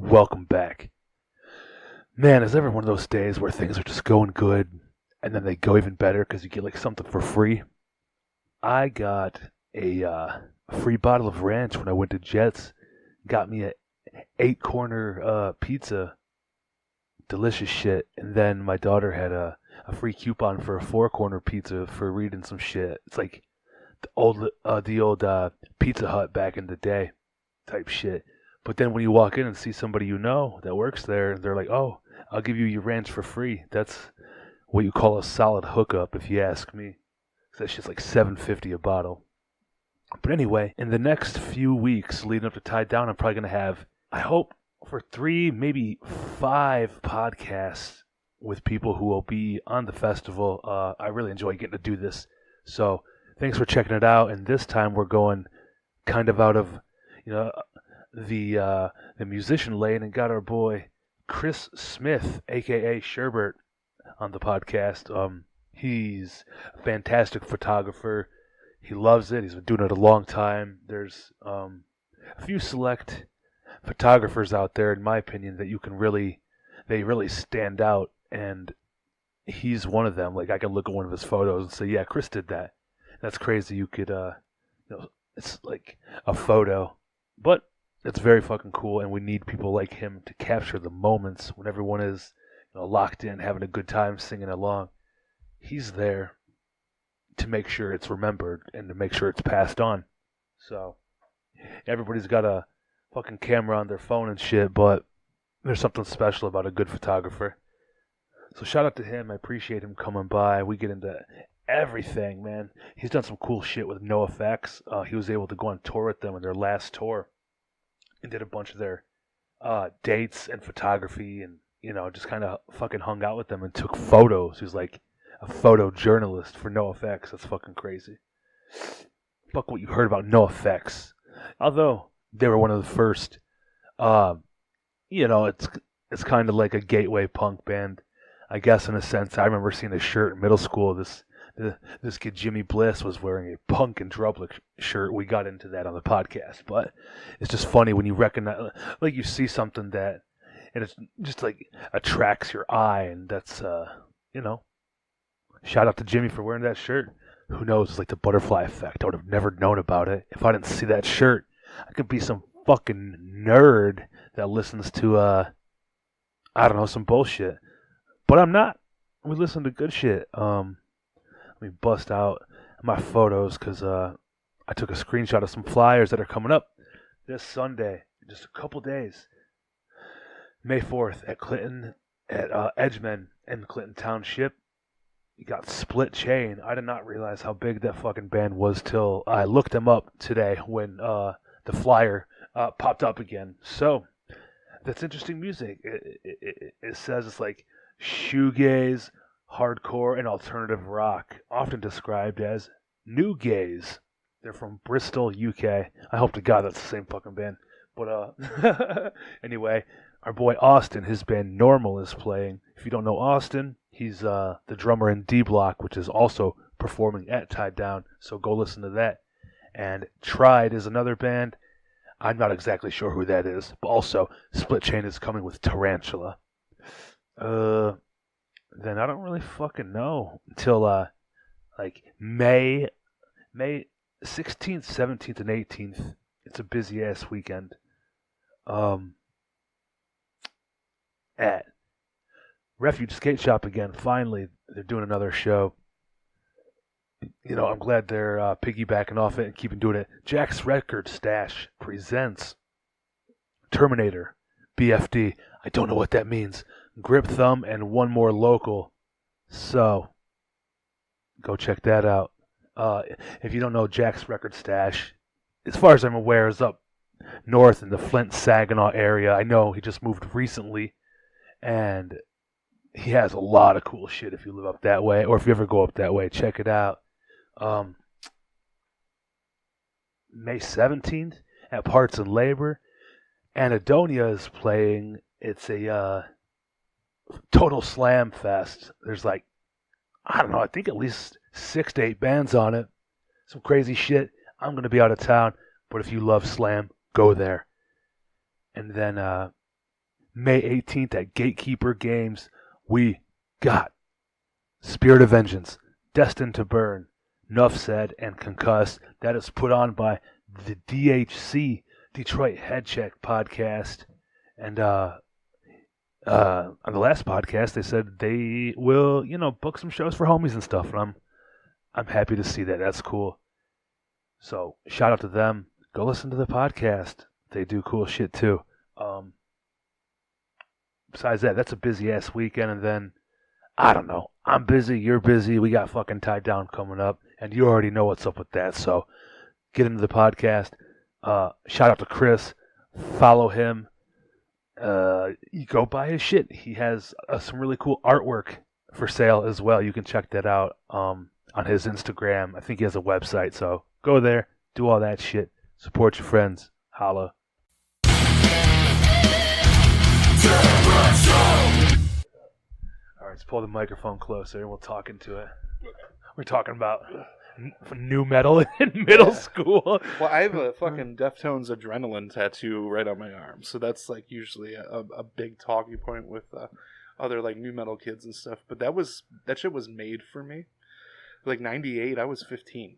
Welcome back. Man, is ever one of those days where things are just going good and then they go even better because you get like something for free? I got a free bottle of ranch when I went to Jets. Got me a 8 corner pizza, delicious shit. And then my daughter had a free coupon for a 4 corner pizza for reading some shit. It's like the old Pizza Hut back in the day type shit. But then when you walk in and see somebody you know that works there, they're like, "Oh, I'll give you your ranch for free." That's what you call a solid hookup, if you ask me. That shit's like $7.50 a bottle. But anyway, in the next few weeks leading up to Tie Down, I'm probably gonna have, I hope, for 3, maybe 5 podcasts with people who will be on the festival. I really enjoy getting to do this. So thanks for checking it out. And this time we're going kind of out of, you know, the musician lane and got our boy Chris Smith, aka Sherburt, on the podcast. He's a fantastic photographer. He loves it. He's been doing it a long time. There's a few select photographers out there, in my opinion, that they really stand out, and he's one of them. Like, I can look at one of his photos and say, "Yeah, Chris did that." That's crazy. It's like a photo, but it's very fucking cool, and we need people like him to capture the moments when everyone is, locked in, having a good time, singing along. He's there to make sure it's remembered and to make sure it's passed on. So everybody's got a fucking camera on their phone and shit, but there's something special about a good photographer. So shout out to him. I appreciate him coming by. We get into everything, man. He's done some cool shit with NoFX. He was able to go on tour with them in their last tour and did a bunch of their dates and photography, and just kind of fucking hung out with them and took photos. He was like a photojournalist for NoFX. That's fucking crazy. Fuck what you heard about NoFX. Although they were one of the first, it's kind of like a gateway punk band, I guess, in a sense. I remember seeing a shirt in middle school. This kid Jimmy Bliss was wearing a Punk and Drublic shirt. We got into that on the podcast, but it's just funny when you recognize, like, you see something that, and it's just like attracts your eye, and that's shout out to Jimmy for wearing that shirt. Who knows? It's like the butterfly effect. I would have never known about it if I didn't see that shirt. I could be some fucking nerd that listens to I don't know, some bullshit, but I'm not. We listen to good shit. Let me bust out my photos because I took a screenshot of some flyers that are coming up this Sunday, in just a couple days. May 4th at Clinton, at Edgemen and Clinton Township. You got Split Chain. I did not realize how big that fucking band was till I looked them up today when the flyer popped up again. So that's interesting music. It says it's like shoegaze, hardcore, and alternative rock, often described as new gaze. They're from Bristol, UK. I hope to God that's the same fucking band. But anyway, our boy Austin, his band Normal, is playing. If you don't know Austin, he's the drummer in D Block, which is also performing at Tied Down. So go listen to that. And Tried is another band. I'm not exactly sure who that is, but also Split Chain is coming with Tarantula. Then I don't really fucking know until like May 16th, 17th, and 18th. It's a busy ass weekend. At Refuge Skate Shop again. Finally, they're doing another show. I'm glad they're piggybacking off it and keeping doing it. Jack's Record Stash presents Terminator, BFD. I don't know what that means. Grip Thumb, and one more local. So, go check that out. If you don't know, Jack's Record Stash, as far as I'm aware, is up north in the Flint, Saginaw area. I know he just moved recently, and he has a lot of cool shit if you live up that way, or if you ever go up that way, check it out. May 17th at Parts and Labor, Anadonia is playing. It's a total slam fest. There's like, I don't know, I think at least 6 to 8 bands on it. Some crazy shit. I'm going to be out of town, but if you love slam, go there. And then May 18th at Gatekeeper Games. We got Spirit of Vengeance, Destined to Burn, Nuff Said, and Concussed. That is put on by the DHC, Detroit Head Check podcast. And on the last podcast, they said they will, book some shows for homies and stuff. And I'm happy to see that. That's cool. So shout out to them. Go listen to the podcast. They do cool shit too. Besides that, that's a busy ass weekend. And then I don't know. I'm busy. You're busy. We got fucking Tied Down coming up, and you already know what's up with that. So get into the podcast. Shout out to Chris. Follow him. You go buy his shit. He has some really cool artwork for sale as well. You can check that out on his Instagram. I think he has a website. So go there, do all that shit. Support your friends. Holla. All right, let's pull the microphone closer and we'll talk into it. We're talking about new metal in middle school. Well, I have a fucking Deftones Adrenaline tattoo right on my arm, so that's like usually a big talking point with other like new metal kids and stuff. But that shit was made for me. Like 98, I was 15,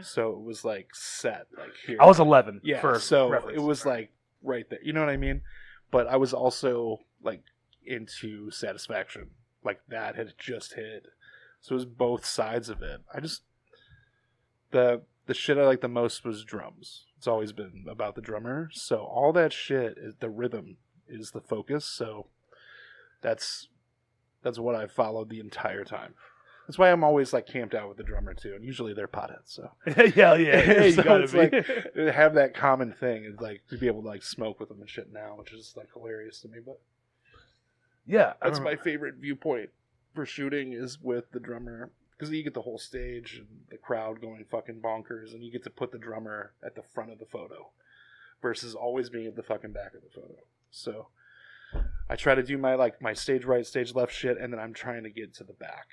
so it was like set like here. I was 11. Yeah, for so reference. it was like right there. You know what I mean? But I was also like into Satisfaction, like that had just hit, so it was both sides of it. I just the shit I like the most was drums. It's always been about the drummer, so all that shit is the rhythm is the focus. So that's what I followed the entire time. That's why I'm always like camped out with the drummer too, and usually they're potheads. So yeah, you so gotta it's be. like to have that common thing is like to be able to like smoke with them and shit now, which is like hilarious to me. But yeah, that's my favorite viewpoint for shooting is with the drummer, because you get the whole stage and the crowd going fucking bonkers, and you get to put the drummer at the front of the photo versus always being at the fucking back of the photo. So I try to do my stage right, stage left shit, and then I'm trying to get to the back.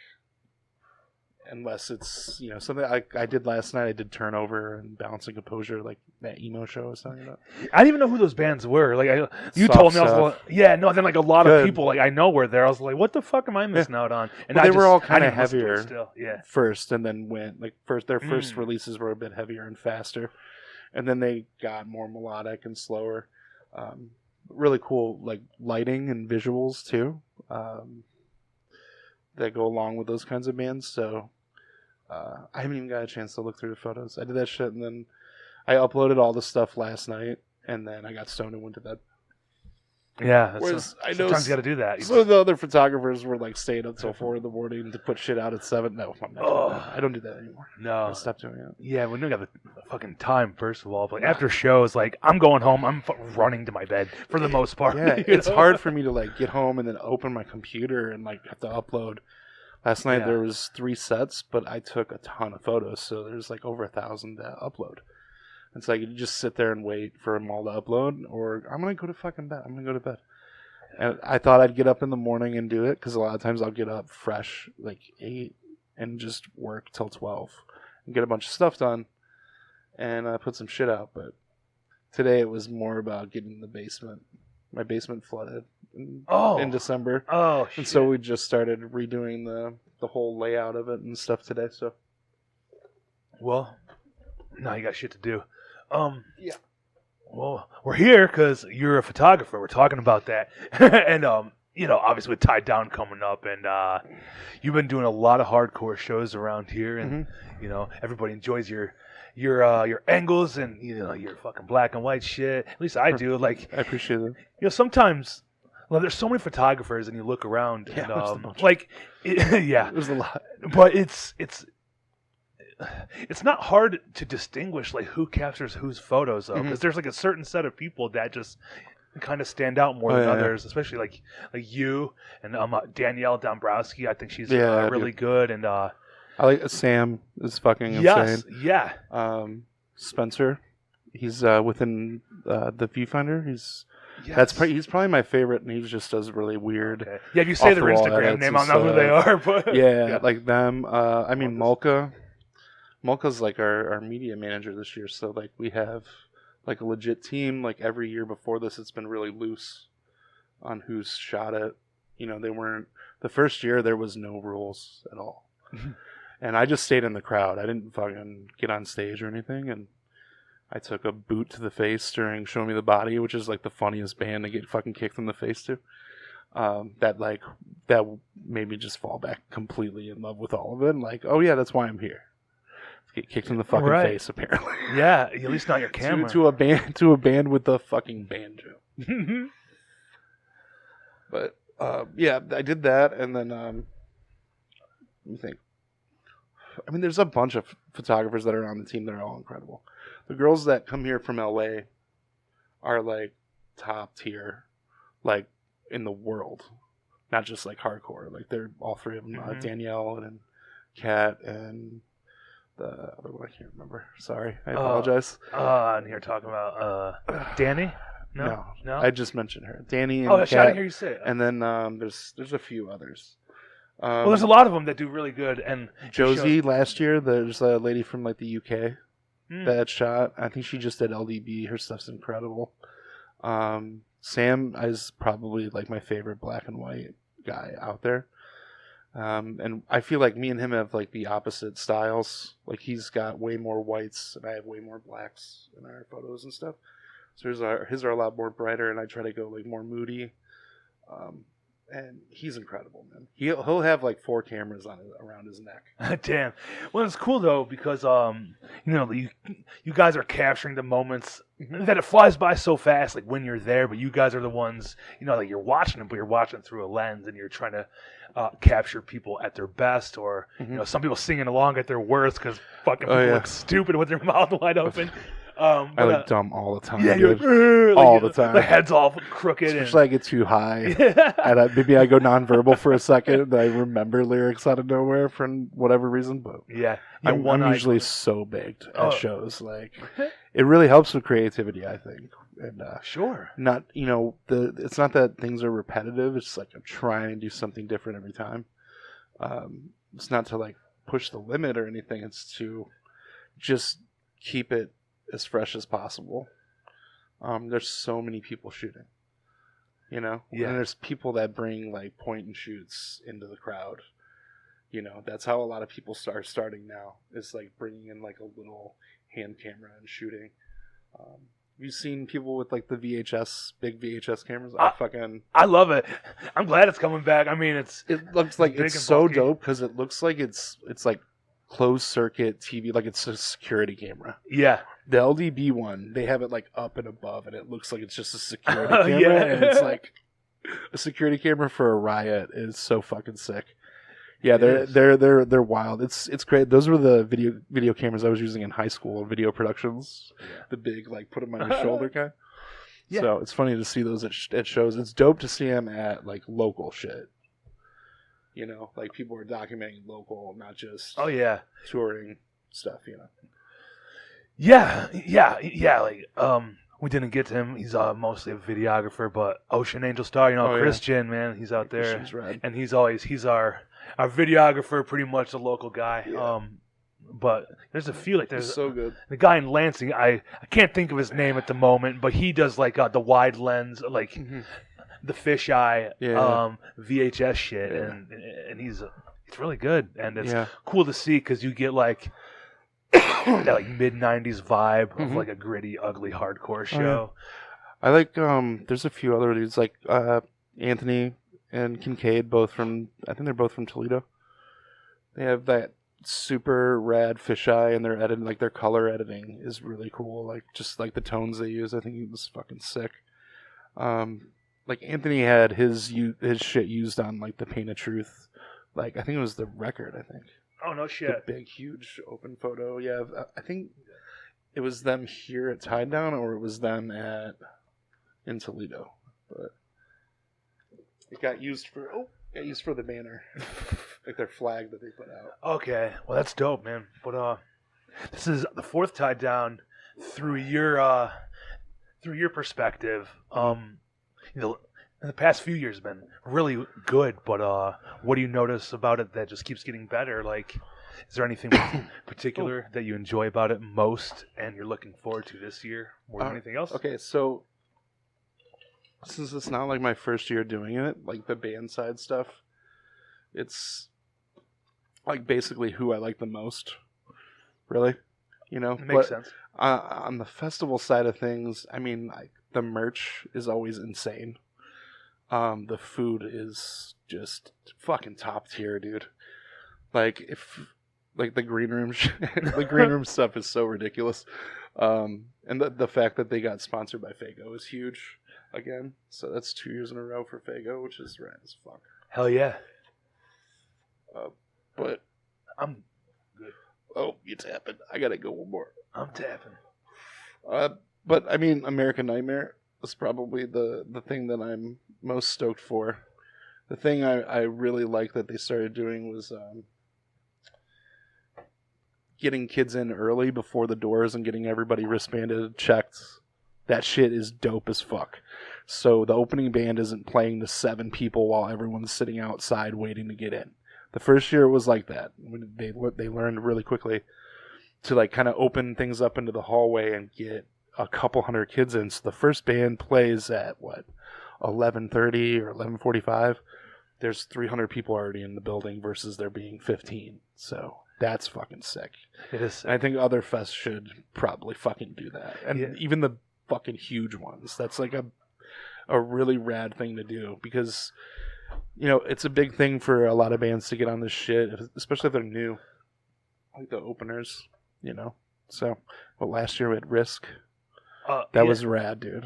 Unless it's, something I did last night. I did Turnover and Balancing Composure, like that emo show I was talking about. I didn't even know who those bands were. Like you Soft told me, I was Stuff. like, yeah, no. Then like a lot of people like I know were there. I was like, what the fuck am I missing out on? And Well, they were all I kind of didn't listen to it heavier still. Yeah. first, and then went like their first releases were a bit heavier and faster, and then they got more melodic and slower. Really cool like lighting and visuals too that go along with those kinds of bands. So. I haven't even got a chance to look through the photos. I did that shit, and then I uploaded all the stuff last night, and then I got stoned and went to bed. Yeah, I know sometimes you got to do that. Some of the other photographers were like staying up till 4 a.m. to put shit out at 7. No, I'm not doing that. I don't do that anymore. No, I stopped doing it. Yeah, we don't got the fucking time. First of all, but after shows, like I'm going home, I'm running to my bed for the most part. Yeah, it's hard for me to like get home and then open my computer and like have to upload. Last night there was 3 sets, but I took a ton of photos, so there's like over 1,000 to upload. It's like you just sit there and wait for them all to upload, or I'm gonna go to fucking bed. I'm gonna go to bed. And I thought I'd get up in the morning and do it, because a lot of times I'll get up fresh like 8 and just work till 12 and get a bunch of stuff done and put some shit out. But today it was more about getting my basement flooded in December. Oh, shit. And so we just started redoing the whole layout of it and stuff today. So, well, now you got shit to do. Yeah. Well, we're here because you're a photographer. We're talking about that, and obviously with Tied Down coming up, and you've been doing a lot of hardcore shows around here, and everybody enjoys your angles and your fucking black and white shit. At least I do. Like I appreciate it. Sometimes. Well, there's so many photographers, and you look around, and there's a lot. But it's not hard to distinguish like who captures whose photos, though, because there's like a certain set of people that just kind of stand out more than others, especially like you and Danielle Dombrowski. I think she's really good, and I like Sam is fucking insane. Yeah. Spencer, he's within the viewfinder. He's probably my favorite, and he just does really weird. Okay. Yeah, if you say their Instagram name, I'll know who they are. But like them. I mean, Mulca's like our media manager this year, so like we have like a legit team. Like every year before this, it's been really loose. on who shot it. They weren't. The first year there was no rules at all, and I just stayed in the crowd. I didn't fucking get on stage or anything, and I took a boot to the face during "Show Me the Body," which is like the funniest band to get fucking kicked in the face to. That made me just fall back completely in love with all of it. And like, oh yeah, that's why I'm here. Get kicked in the fucking face, apparently. Yeah, at least not your camera. to a band with the fucking banjo. But yeah, I did that, and then let me think. I mean, there's a bunch of photographers that are on the team that are all incredible. The girls that come here from LA are like top tier, like in the world, not just like hardcore. Like they're all three of them: Danielle and Kat and the other one I can't remember. Sorry, I apologize. And you're talking about Danny? No. I just mentioned her, Danny. And Kat, I didn't hear you say it. And then there's a few others. Well, there's a lot of them that do really good. And Josie last year, there's a lady from like the UK that shot. I think she just did LDB. Her stuff's incredible. Sam is probably like my favorite black and white guy out there. And I feel like me and him have like the opposite styles. Like he's got way more whites and I have way more blacks in our photos and stuff. So his are a lot more brighter, and I try to go like more moody. And he's incredible, man. He'll have like 4 cameras around his neck. Damn. Well, it's cool though because you guys are capturing the moments that it flies by so fast. Like when you're there, but you guys are the ones like you're watching them, but you're watching through a lens, and you're trying to capture people at their best, or some people singing along at their worst because fucking people look stupid with their mouth wide open. I look dumb all the time. Yeah, dude. All the time. The head's all crooked. Especially I get too high. And maybe I go nonverbal for a second, and I remember lyrics out of nowhere for whatever reason. But I'm usually so baked at shows. Like, it really helps with creativity, I think. And sure. Not it's not that things are repetitive. It's like I'm trying to do something different every time. It's not to like push the limit or anything. It's to just keep it as fresh as possible. There's so many people shooting, and there's people that bring like point and shoots into the crowd. That's how a lot of people start starting now. It's like bringing in like a little hand camera and shooting. You've seen people with like the big VHS cameras. I love it. I'm glad it's coming back. I mean, it looks like it's so dope because it looks like it's like closed circuit TV, like it's a security camera. Yeah. The LDB one, they have it like up and above, and it looks like it's just a security camera, and it's like a security camera for a riot is so fucking sick. Yeah, they're wild. It's great. Those were the video cameras I was using in high school, video productions. Yeah. The big like put them on your shoulder kind. Yeah. So it's funny to see those at shows. It's dope to see them at like local shit. Like people are documenting local, not just touring stuff. Yeah. Like we didn't get to him. He's mostly a videographer, but Ocean Angel Star, Christian, man, he's out there, and he's our videographer, pretty much a local guy. Yeah. But there's a few like there's so good. The guy in Lansing, I can't think of his name at the moment, but he does like the wide lens, like. Mm-hmm. The fisheye VHS shit, and he's really good, and it's cool to see because you get like that like mid-90s vibe of like a gritty, ugly, hardcore show. I like there's a few other dudes like Anthony and Kincaid, I think they're both from Toledo. They have that super rad fisheye, and their editing, like their color editing is really cool. Like just like the tones they use, I think it was fucking sick. Like Anthony had his shit used on like the Paint of Truth, like I think it was the record. I think. Oh no shit! The big huge open photo. Yeah, I think it was them here at Tide Down, or it was them in Toledo. But it got used for the banner, like their flag that they put out. Okay, well that's dope, man. But this is the 4th Tide Down through your perspective. In the past few years have been really good, but what do you notice about it that just keeps getting better? Like, is there anything particular that you enjoy about it most and you're looking forward to this year more than anything else? Okay, so since it's not like my first year doing it, like the band side stuff, it's like basically who I like the most, really, you know. It makes sense. On the festival side of things, I mean, like the merch is always insane. The food is just fucking top tier, dude. Like the green room, the green room stuff is so ridiculous. And the fact that they got sponsored by Faygo is huge again. So that's 2 years in a row for Faygo, which is rad as fuck. Hell yeah. But I'm good. oh, you tapping? I gotta go one more. I'm tapping. But I mean, American Nightmare is probably the thing that I'm most stoked for. The thing I really like that they started doing was getting kids in early before the doors and getting everybody wristbanded, checked. That shit is dope as fuck. So the opening band isn't playing to 7 people while everyone's sitting outside waiting to get in. The first year it was like that. They learned really quickly to like kind of open things up into the hallway and get a couple hundred kids in. So the first band plays at 11:30 or 11:45. There's 300 people already in the building versus there being 15. So that's fucking sick. It is sick. I think other fests should probably fucking do that. And even the fucking huge ones. That's like a really rad thing to do because, you know, it's a big thing for a lot of bands to get on this shit, especially if they're new. Like the openers, you know. So, last year we had Risk. That was rad, dude.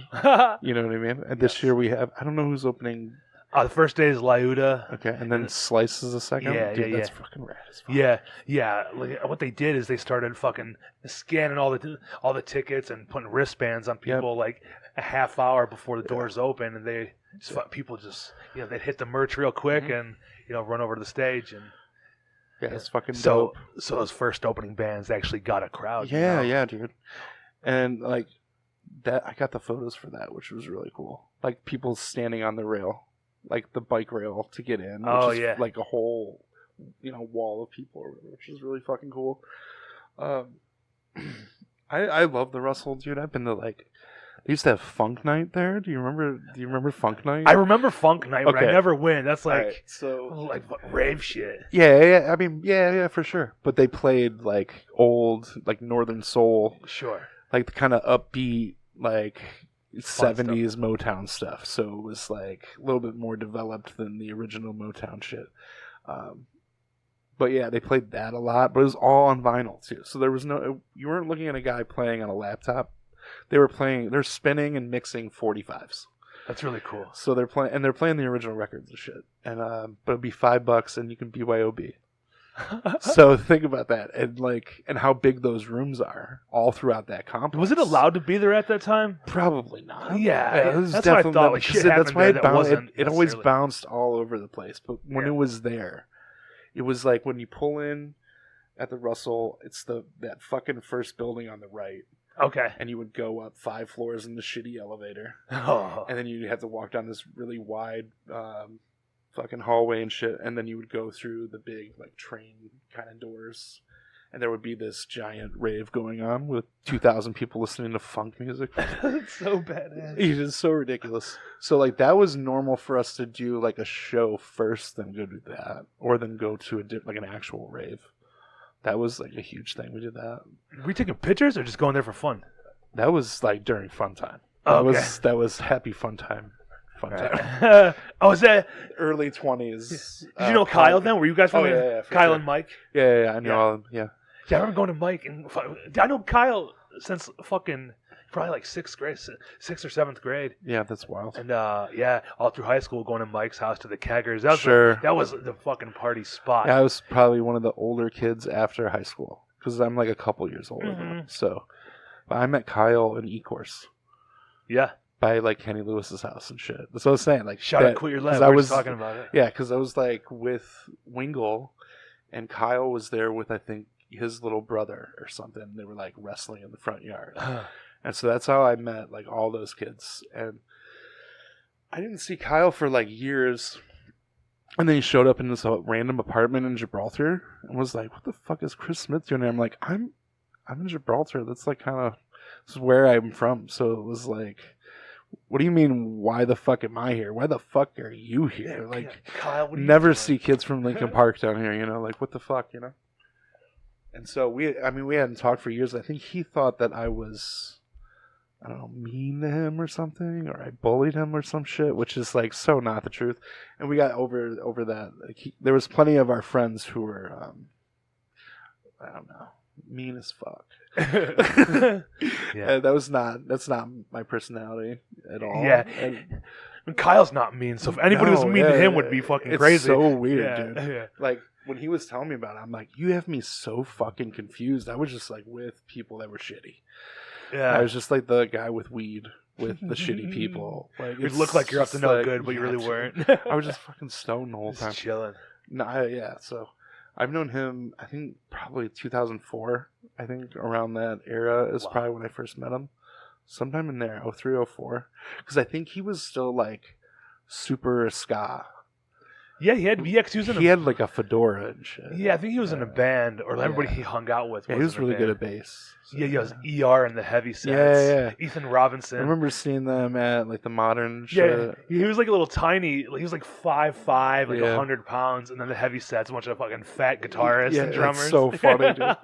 You know what I mean? And this year we have, I don't know who's opening. The first day is Lyuda. Okay, and then Slice is the second? Yeah, dude, yeah, that's fucking rad as fuck. Yeah. Like, what they did is they started fucking scanning all the tickets and putting wristbands on people like a half hour before the doors open, and they people just they'd hit the merch real quick and run over to the stage and it's fucking dope. So those first opening bands actually got a crowd. Yeah, dude. And like that, I got the photos for that, which was really cool. Like people standing on the rail. Like the bike rail to get in, which is like a whole, wall of people, which is really fucking cool. I love the Russell, dude. I've been to they used to have Funk Night there. Do you remember Funk Night? I remember Funk Night, but I never went. That's like rave shit. Yeah. I mean, yeah, for sure. But they played like old, like Northern Soul, sure, like the kind of upbeat, like 70s Motown stuff, so it was like a little bit more developed than the original Motown shit. But yeah, they played that a lot, but it was all on vinyl too. So there was you weren't looking at a guy playing on a laptop. They're spinning and mixing 45s. That's really cool. So they're playing the original records and shit. And but it'd be $5 and you can BYOB. So think about that, and how big those rooms are all throughout that complex. Was it allowed to be there at that time? Probably not. Yeah, it was that's what I thought. Like, that's why it always bounced all over the place. But when it was there, it was like when you pull in at the Russell, it's that fucking first building on the right. Okay. And you would go up 5 floors in the shitty elevator, and then you'd have to walk down this really wide fucking hallway and shit, and then you would go through the big train kind of doors, and there would be this giant rave going on with 2,000 people listening to funk music. It's so badass. It is so ridiculous. So that was normal for us to do a show first, then go do that, or then go to an actual rave. That was a huge thing. We did that. Were we taking pictures or just going there for fun? That was during fun time. That was happy fun time. Was that early 20s? Did you know Kyle then? Were you guys from yeah, Kyle sure. And Mike? Yeah, I know all of them. Yeah, I remember going to Mike, and I know Kyle since fucking probably 6th grade, 6th or 7th grade. Yeah, that's wild. And all through high school, going to Mike's house to the Keggers. That was the fucking party spot. Yeah, I was probably one of the older kids after high school because I'm a couple years older than him. So, but I met Kyle in E-Course. Yeah. By Kenny Lewis's house and shit. That's what I was saying. Shout out Quit Your Lab. I was talking about it. Yeah, because I was with Wingle, and Kyle was there with I think his little brother or something. They were wrestling in the front yard, and so that's how I met all those kids. And I didn't see Kyle for years, and then he showed up in this random apartment in Gibraltar and was like, "What the fuck is Chris Smith doing?" And I'm like, "I'm in Gibraltar. That's kind of this is where I'm from." So it was What do you mean, why the fuck am I here? Why the fuck are you here? Yeah, Like, Kyle, what are you never doing? see kids from Lincoln Park down here, you know? Like, what the fuck, you know? And so we hadn't talked for years. I think he thought that I was, I don't know, mean to him or something, or I bullied him or some shit, which is like so not the truth. And we got over that. Like, there was plenty of our friends who were, I don't know, mean as fuck. Yeah. That's not my personality at all. Yeah. And Kyle's not mean, so if anybody was mean to him, would be fucking crazy. It's so weird, dude. Yeah. Like, when he was telling me about it, I'm like, you have me so fucking confused. I was just like with people that were shitty. Yeah. I was just like the guy with weed with the shitty people. Like, it looked like you're up to no like, good, but you really weren't. I was just fucking stoned the whole time. Just chilling. No, yeah. So I've known him, I think probably 2004. I think around that era is probably when I first met him. Sometime in there, 03, 04. Because I think he was still like super ska. Yeah, he had he had like a fedora and shit. Yeah, I think he was in a band, or everybody he hung out with. Yeah, he was really good at bass. So, yeah, he was ER and the heavy sets. Yeah. Ethan Robinson. I remember seeing them at like the Modern shit. Yeah, he was like a little tiny. He was like 5'5", like 100 pounds, and then the heavy sets, a bunch of fucking fat guitarists and drummers. It's so funny, dude.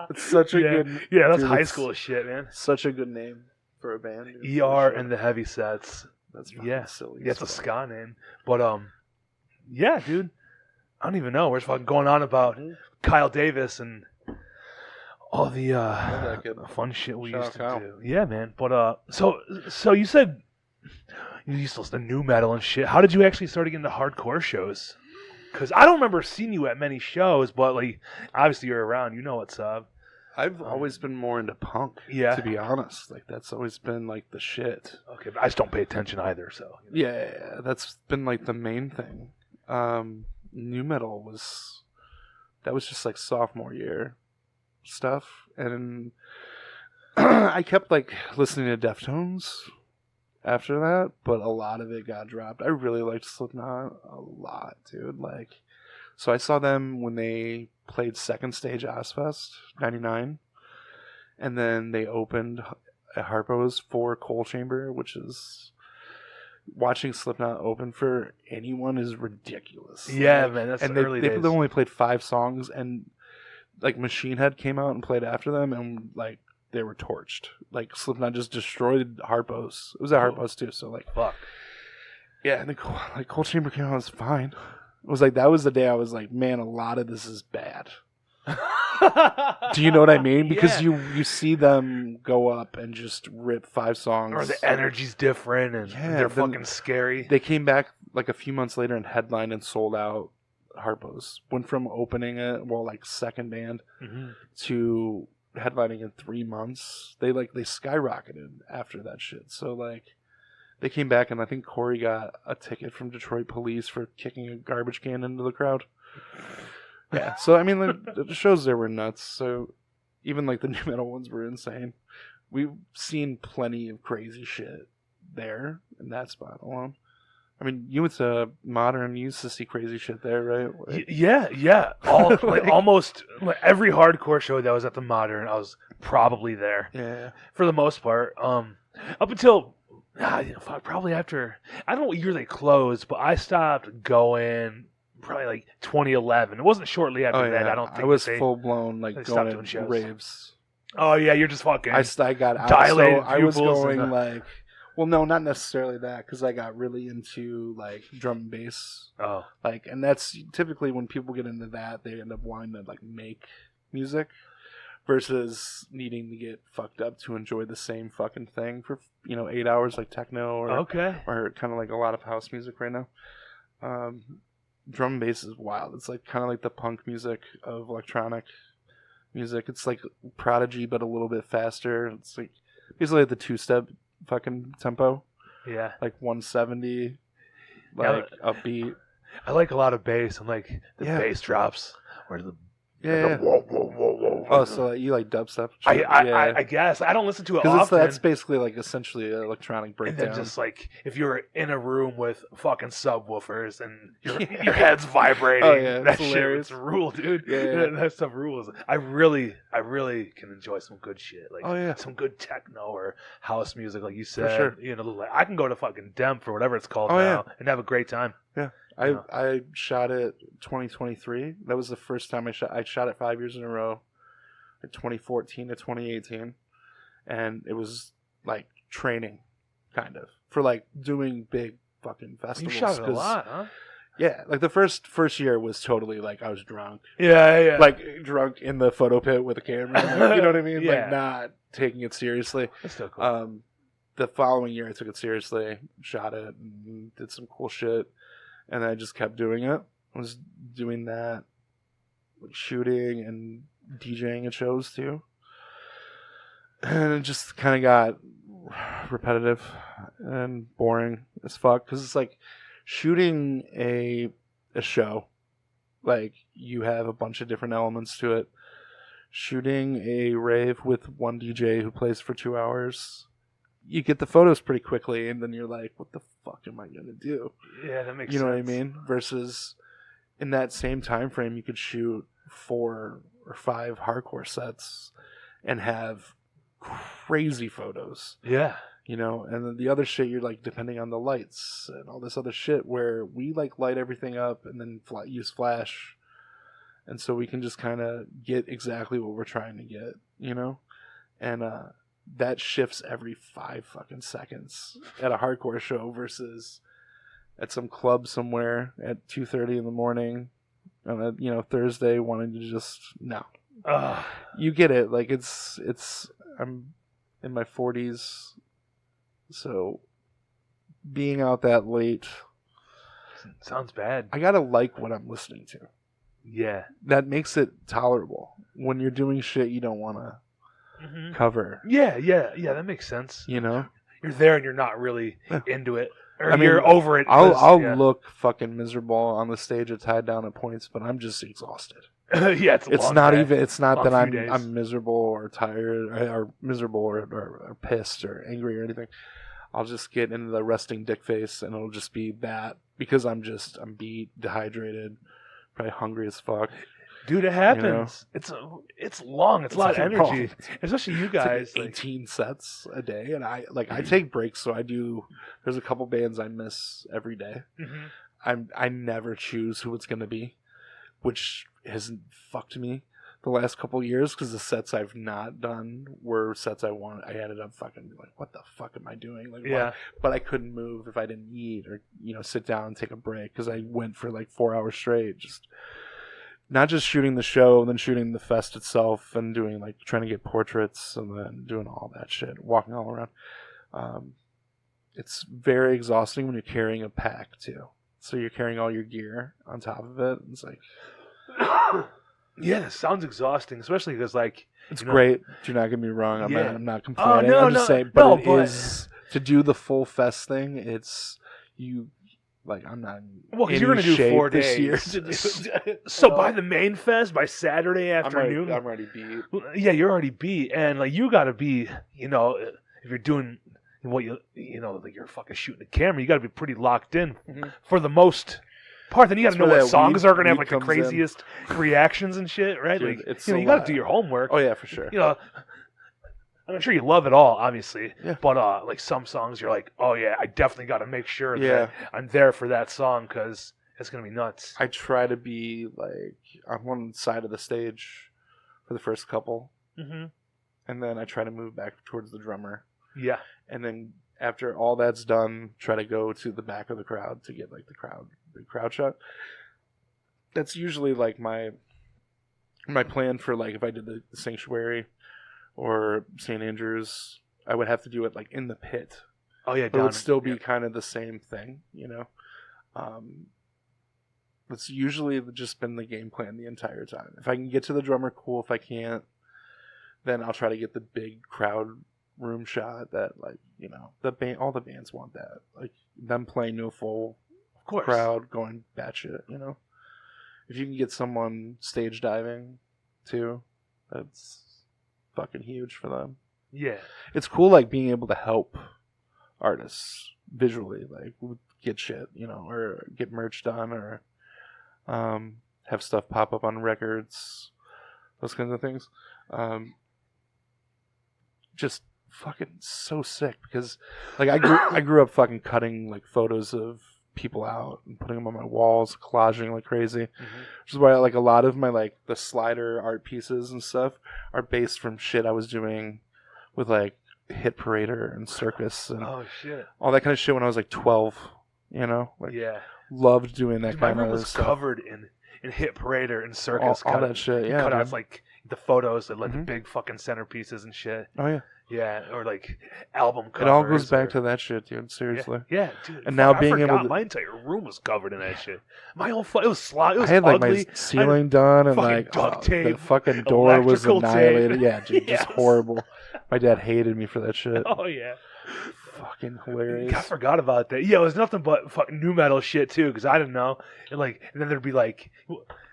It's such a good. Yeah, that's high school shit, man. Such a good name for a band. Dude. ER and the heavy sets. That's silly. Yeah, it's a ska name, but yeah, dude. I don't even know. We're just fucking going on about Kyle Davis and all the fun shit we used to do. Yeah, man. But so you said you used to listen to new metal and shit. How did you actually start getting into hardcore shows? Because I don't remember seeing you at many shows, but like obviously you're around. You know what's up. I've always been more into punk. Yeah, to be honest, like that's always been like the shit. Okay, but I just don't pay attention either. So yeah, that's been like the main thing. New metal was just like sophomore year stuff, and I kept like listening to Deftones after that, but a lot of it got dropped. I really liked Slipknot a lot, dude. Like, so I saw them when they played Second Stage Ozfest '99, and then they opened at Harpo's for Coal Chamber, which is. Watching Slipknot open for anyone is ridiculous. Yeah, like, man, that's and early days. They only played 5 songs, and like Machine Head came out and played after them, and like they were torched. Like Slipknot just destroyed Harpo's. It was at Harpo's too, so like fuck. Yeah, and then like Cold Chamber came out, it was fine. It was like that was the day I was like, man, a lot of this is bad. Do you know what I mean? Because you see them go up and just rip 5 songs. Or the energy's different and they're fucking scary. They came back like a few months later and headlined and sold out Harpo's. Went from opening it, like second band, to headlining in 3 months. They skyrocketed after that shit. So like they came back, and I think Corey got a ticket from Detroit police for kicking a garbage can into the crowd. Yeah, so I mean, the shows there were nuts. So even like the new metal ones were insane. We've seen plenty of crazy shit there in that spot alone. I mean, you went to Modern. You used to see crazy shit there, right? Yeah. Almost every hardcore show that was at the Modern, I was probably there. Yeah, for the most part. Up until probably after, I don't know what year they closed, but I stopped going. Probably like 2011. It wasn't shortly after that. I don't think I was full blown like going to raves. Oh yeah, you're just fucking. I got out. Dilated. So I was going like, well, no, not necessarily that, because I got really into like drum and bass. Oh, like, and that's typically when people get into that, they end up wanting to like make music versus needing to get fucked up to enjoy the same fucking thing for 8 hours, like techno or kind of like a lot of house music right now. Drum and bass is wild. It's like kind of like the punk music of electronic music. It's like Prodigy, but a little bit faster. It's like basically like the 2-step fucking tempo. Yeah, like 170, like upbeat. I like a lot of bass and like the bass drops or the Yeah. Like whoa, whoa, whoa, whoa. Oh, so you like dubstep? I guess I don't listen to it because often. that's basically like essentially an electronic breakdown. And then just like if you're in a room with fucking subwoofers and your head's vibrating, Oh yeah, that hilarious. shit's a rule, dude. Yeah. That stuff rules. I really can enjoy some good shit, like some good techno or house music, like you said. For sure. You know, like, I can go to fucking Demp or whatever it's called Oh, now and have a great time. Yeah. I shot it 2023. That was the first time I shot it 5 years in a row, like 2014 to 2018, and it was like training, kind of for like doing big fucking festivals. You shot it a lot, huh? Yeah, like the first year was totally like I was drunk. Yeah. Like drunk in the photo pit with a camera. Like, you know what I mean? Yeah. Like not taking it seriously. That's still cool. The following year I took it seriously, shot it, and did some cool shit. And I just kept doing it. I was doing that, shooting and DJing at shows too. And it just kind of got repetitive and boring as fuck. Because it's like shooting a show. Like you have a bunch of different elements to it. Shooting a rave with one DJ who plays for 2 hours. You get the photos pretty quickly, and then you're like, what the fuck am I going to do? Yeah, that makes sense. You know what I mean? Versus in that same time frame, you could shoot 4 or 5 hardcore sets and have crazy photos. Yeah. You know, and then the other shit, you're like, depending on the lights and all this other shit, where we like light everything up and then use flash. And so we can just kind of get exactly what we're trying to get, you know? And, that shifts every 5 fucking seconds at a hardcore show versus at some club somewhere at 2:30 in the morning on a Thursday wanting to just no. You get it. Like it's I'm in my 40s, so being out that late sounds bad. I gotta like what I'm listening to. Yeah, that makes it tolerable. When you're doing shit you don't want to cover. Yeah, that makes sense. You know, you're there and you're not really into it, or I mean, you're over it. I'll look fucking miserable on the stage or tied down at points, but I'm just exhausted. Yeah, it's not day. even. It's not that days. I'm miserable or tired or miserable or pissed or angry or anything. I'll just get into the resting dick face, and it'll just be that because I'm beat, dehydrated, probably hungry as fuck. Dude, it happens. You know? It's long. It's a lot of energy, especially you guys. It's like 18 sets a day, and I take breaks. So I do. There's a couple bands I miss every day. I never choose who it's gonna be, which hasn't fucked me the last couple of years because the sets I've not done were sets I wanted. I ended up fucking like, what the fuck am I doing? Like, yeah. But I couldn't move if I didn't eat or sit down and take a break because I went for like 4 hours straight just. Not just shooting the show, and then shooting the fest itself, and doing like trying to get portraits, and then doing all that shit, walking all around. It's very exhausting when you're carrying a pack too. So you're carrying all your gear on top of it. It's like, yeah, it sounds exhausting, especially because like it's great. Do not get me wrong. I'm not complaining. No, I'm just saying, but it is to do the full fest thing. It's you. Like I'm not. Well, because you're going to do 4 days. This year. So by the main fest, by Saturday afternoon, I'm already beat. Yeah, you're already beat, and like you got to be, if you're doing what like you're fucking shooting a camera, you got to be pretty locked in for the most part. Then you got to know what songs are going to have like the craziest reactions and shit, right? Dude, like you got to do your homework. Oh yeah, for sure. I'm sure you love it all, obviously. Yeah. But like some songs, you're like, oh yeah, I definitely got to make sure that I'm there for that song because it's gonna be nuts. I try to be like on one side of the stage for the first couple, and then I try to move back towards the drummer. Yeah. And then after all that's done, try to go to the back of the crowd to get like the crowd shot. That's usually like my plan for like if I did the Sanctuary. Or St. Andrews, I would have to do it like in the pit. Oh yeah, but it would still be kind of the same thing, It's usually just been the game plan the entire time. If I can get to the drummer, cool. If I can't, then I'll try to get the big crowd room shot that all the bands want that, like them playing to a full crowd, going batshit. If you can get someone stage diving too. That's fucking huge for them. Yeah. It's cool, like, being able to help artists visually, like, get shit, or get merch done, or have stuff pop up on records, those kinds of things. Just fucking so sick, because, like, I grew up fucking cutting, like, photos of people out and putting them on my walls, collaging like crazy. Which is why, like, a lot of my, like, the slider art pieces and stuff are based from shit I was doing with, like, Hit Parader and Circus and all that kind of shit when I was like 12. Like, loved doing that kind of stuff. My room was covered in Hit Parader and Circus. All that shit. Yeah, cut out like the photos that like the big fucking centerpieces and shit. Oh yeah. Yeah, or like album covers. It all goes back to that shit, dude. Seriously. Yeah, dude. And now being able to, my entire room was covered in that shit. My whole it was I had ugly. like my ceiling done and like duct tape, the fucking door was annihilated. Tape. Yeah, dude, just horrible. My dad hated me for that shit. Oh yeah. Fucking hilarious. I forgot about that. Yeah, it was nothing but fucking nu metal shit too, because I didn't know. And then there'd be like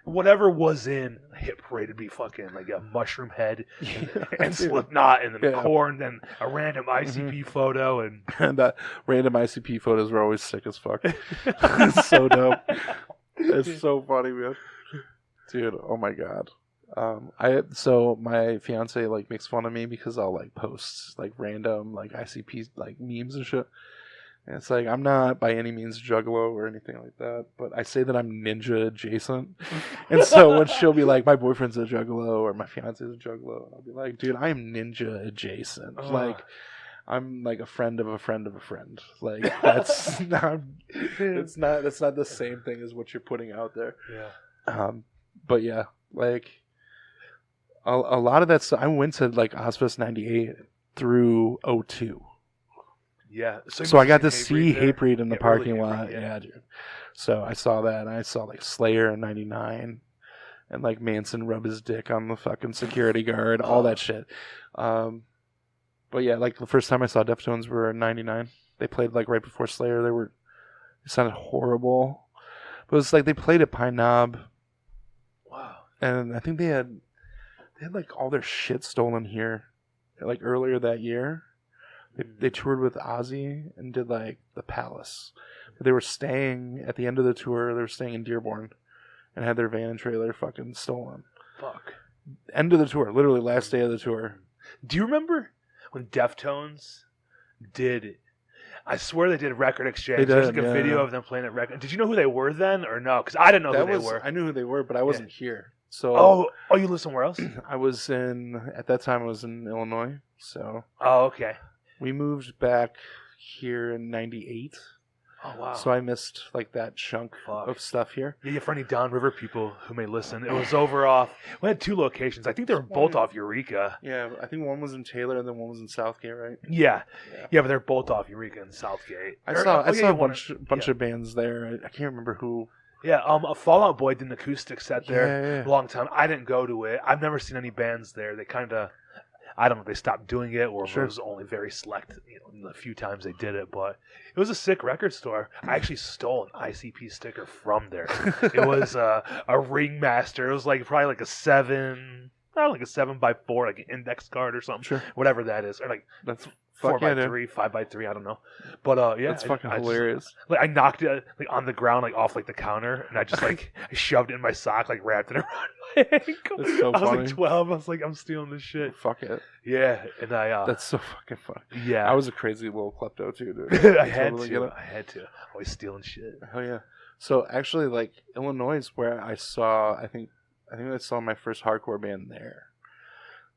whatever was in Hit Parade would be fucking like a Mushroom Head and Slipknot, and then Korn, then a random ICP photo, and that random ICP photos were always sick as fuck. It's so dope. It's so funny, man. Dude, oh my god. So my fiance like makes fun of me because I'll like post like random like ICP like memes and shit. And it's like, I'm not by any means juggalo or anything like that, but I say that I'm ninja adjacent. And so when she'll be like, my boyfriend's a juggalo or my fiance's a juggalo, and I'll be like, dude, I am ninja adjacent. Like, I'm like a friend of a friend of a friend. Like, that's not the same thing as what you're putting out there. Yeah. But yeah, like a lot of that stuff. I went to like Ozfest 98 through 02. Yeah. So I got to see Hatebreed in the parking lot. Yeah, dude. So I saw that, and I saw like Slayer in 99, and like Manson rub his dick on the fucking security guard, all that shit. But yeah, like the first time I saw Deftones were in 99. They played like right before Slayer. They sounded horrible. But it was like they played at Pine Knob. Wow. And I think they had like all their shit stolen here like earlier that year. They toured with Ozzy and did like the Palace. But they were staying at the end of the tour. They were staying in Dearborn and had their van and trailer fucking stolen. Fuck. End of the tour, literally last day of the tour. Do you remember when Deftones did? I swear they did Record Exchange. There's like a video of them playing at Record. Did you know who they were then, or no? Because I didn't know who they were. I knew who they were, but I wasn't here. So you live somewhere else? at that time I was in Illinois. So okay. We moved back here in 98. Oh, wow. So I missed like that chunk of stuff here. Yeah, for any Downriver people who may listen, it was over off. We had two locations. I think they were both off Eureka. Yeah, I think one was in Taylor and then one was in Southgate, right? Yeah, but they're both off Eureka and Southgate. I saw a bunch of bands there. I can't remember who. Yeah, a Fall Out Boy did an acoustic set there a long time. I didn't go to it. I've never seen any bands there. They kind of... I don't know if they stopped doing it or if it was only very select, the few times they did it. But it was a sick record store. I actually stole an ICP sticker from there. It was a Ringmaster. It was like probably like a 7x4, like an index card or something. Sure. Whatever that is. Or like that's 4x3, 5x3, I don't know. But yeah, that's fucking hilarious. I knocked it like on the ground, like off like the counter, and I just like I shoved it in my sock, like wrapped it around my ankle. That's so I was funny. like 12. I was like, I'm stealing this shit. Fuck it. Yeah, and that's so fucking funny. Yeah, I was a crazy little klepto too, dude. I had to. Always stealing shit. Hell yeah. So actually, like Illinois is where I saw. I think I saw my first hardcore band there.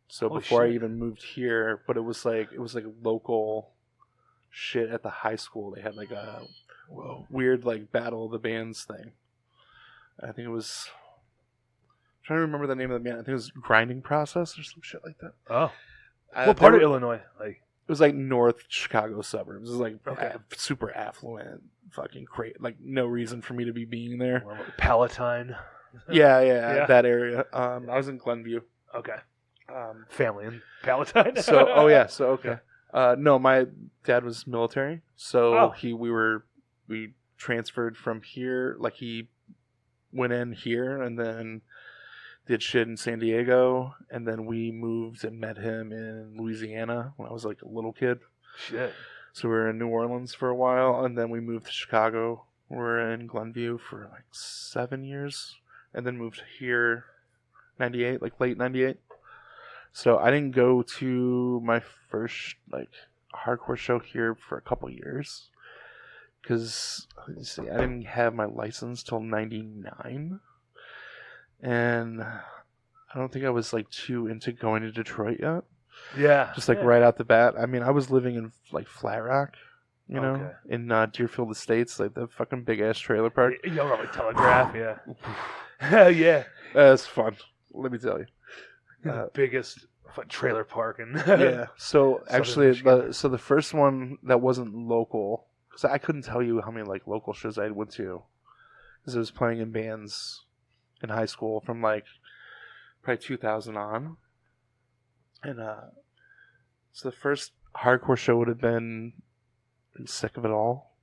So before I even moved here, but it was like local shit at the high school. They had like a weird like battle of the bands thing. I think it was. I'm trying to remember the name of the band. I think it was Grinding Process or some shit like that. Oh, what part of Illinois? Like it was like North Chicago suburbs. It was like super affluent, fucking crazy. Like no reason for me to be being there. Palatine. Yeah, that area. I was in Glenview. Okay. Family in Palatine. Okay. No, my dad was military, so we transferred from here. Like he went in here, and then did shit in San Diego, and then we moved and met him in Louisiana when I was like a little kid. Shit. So we were in New Orleans for a while, and then we moved to Chicago. We were in Glenview for like 7 years, and then moved here 98, like late 98. So I didn't go to my first like hardcore show here for a couple years because I didn't have my license till 99, and I don't think I was like too into going to Detroit yet. Yeah. Just like right out the bat. I mean, I was living in like Flat Rock, you know, Okay. in Deerfield Estates, like the fucking big ass trailer park. You know, like Telegraph, yeah. Hell yeah. That's fun. Let me tell you. The biggest trailer park in Yeah. So actually, Michigan. the first one that wasn't local, because I couldn't tell you how many like local shows I went to, because I was playing in bands in high school from like probably 2000 on, and so the first hardcore show would have been Sick of It All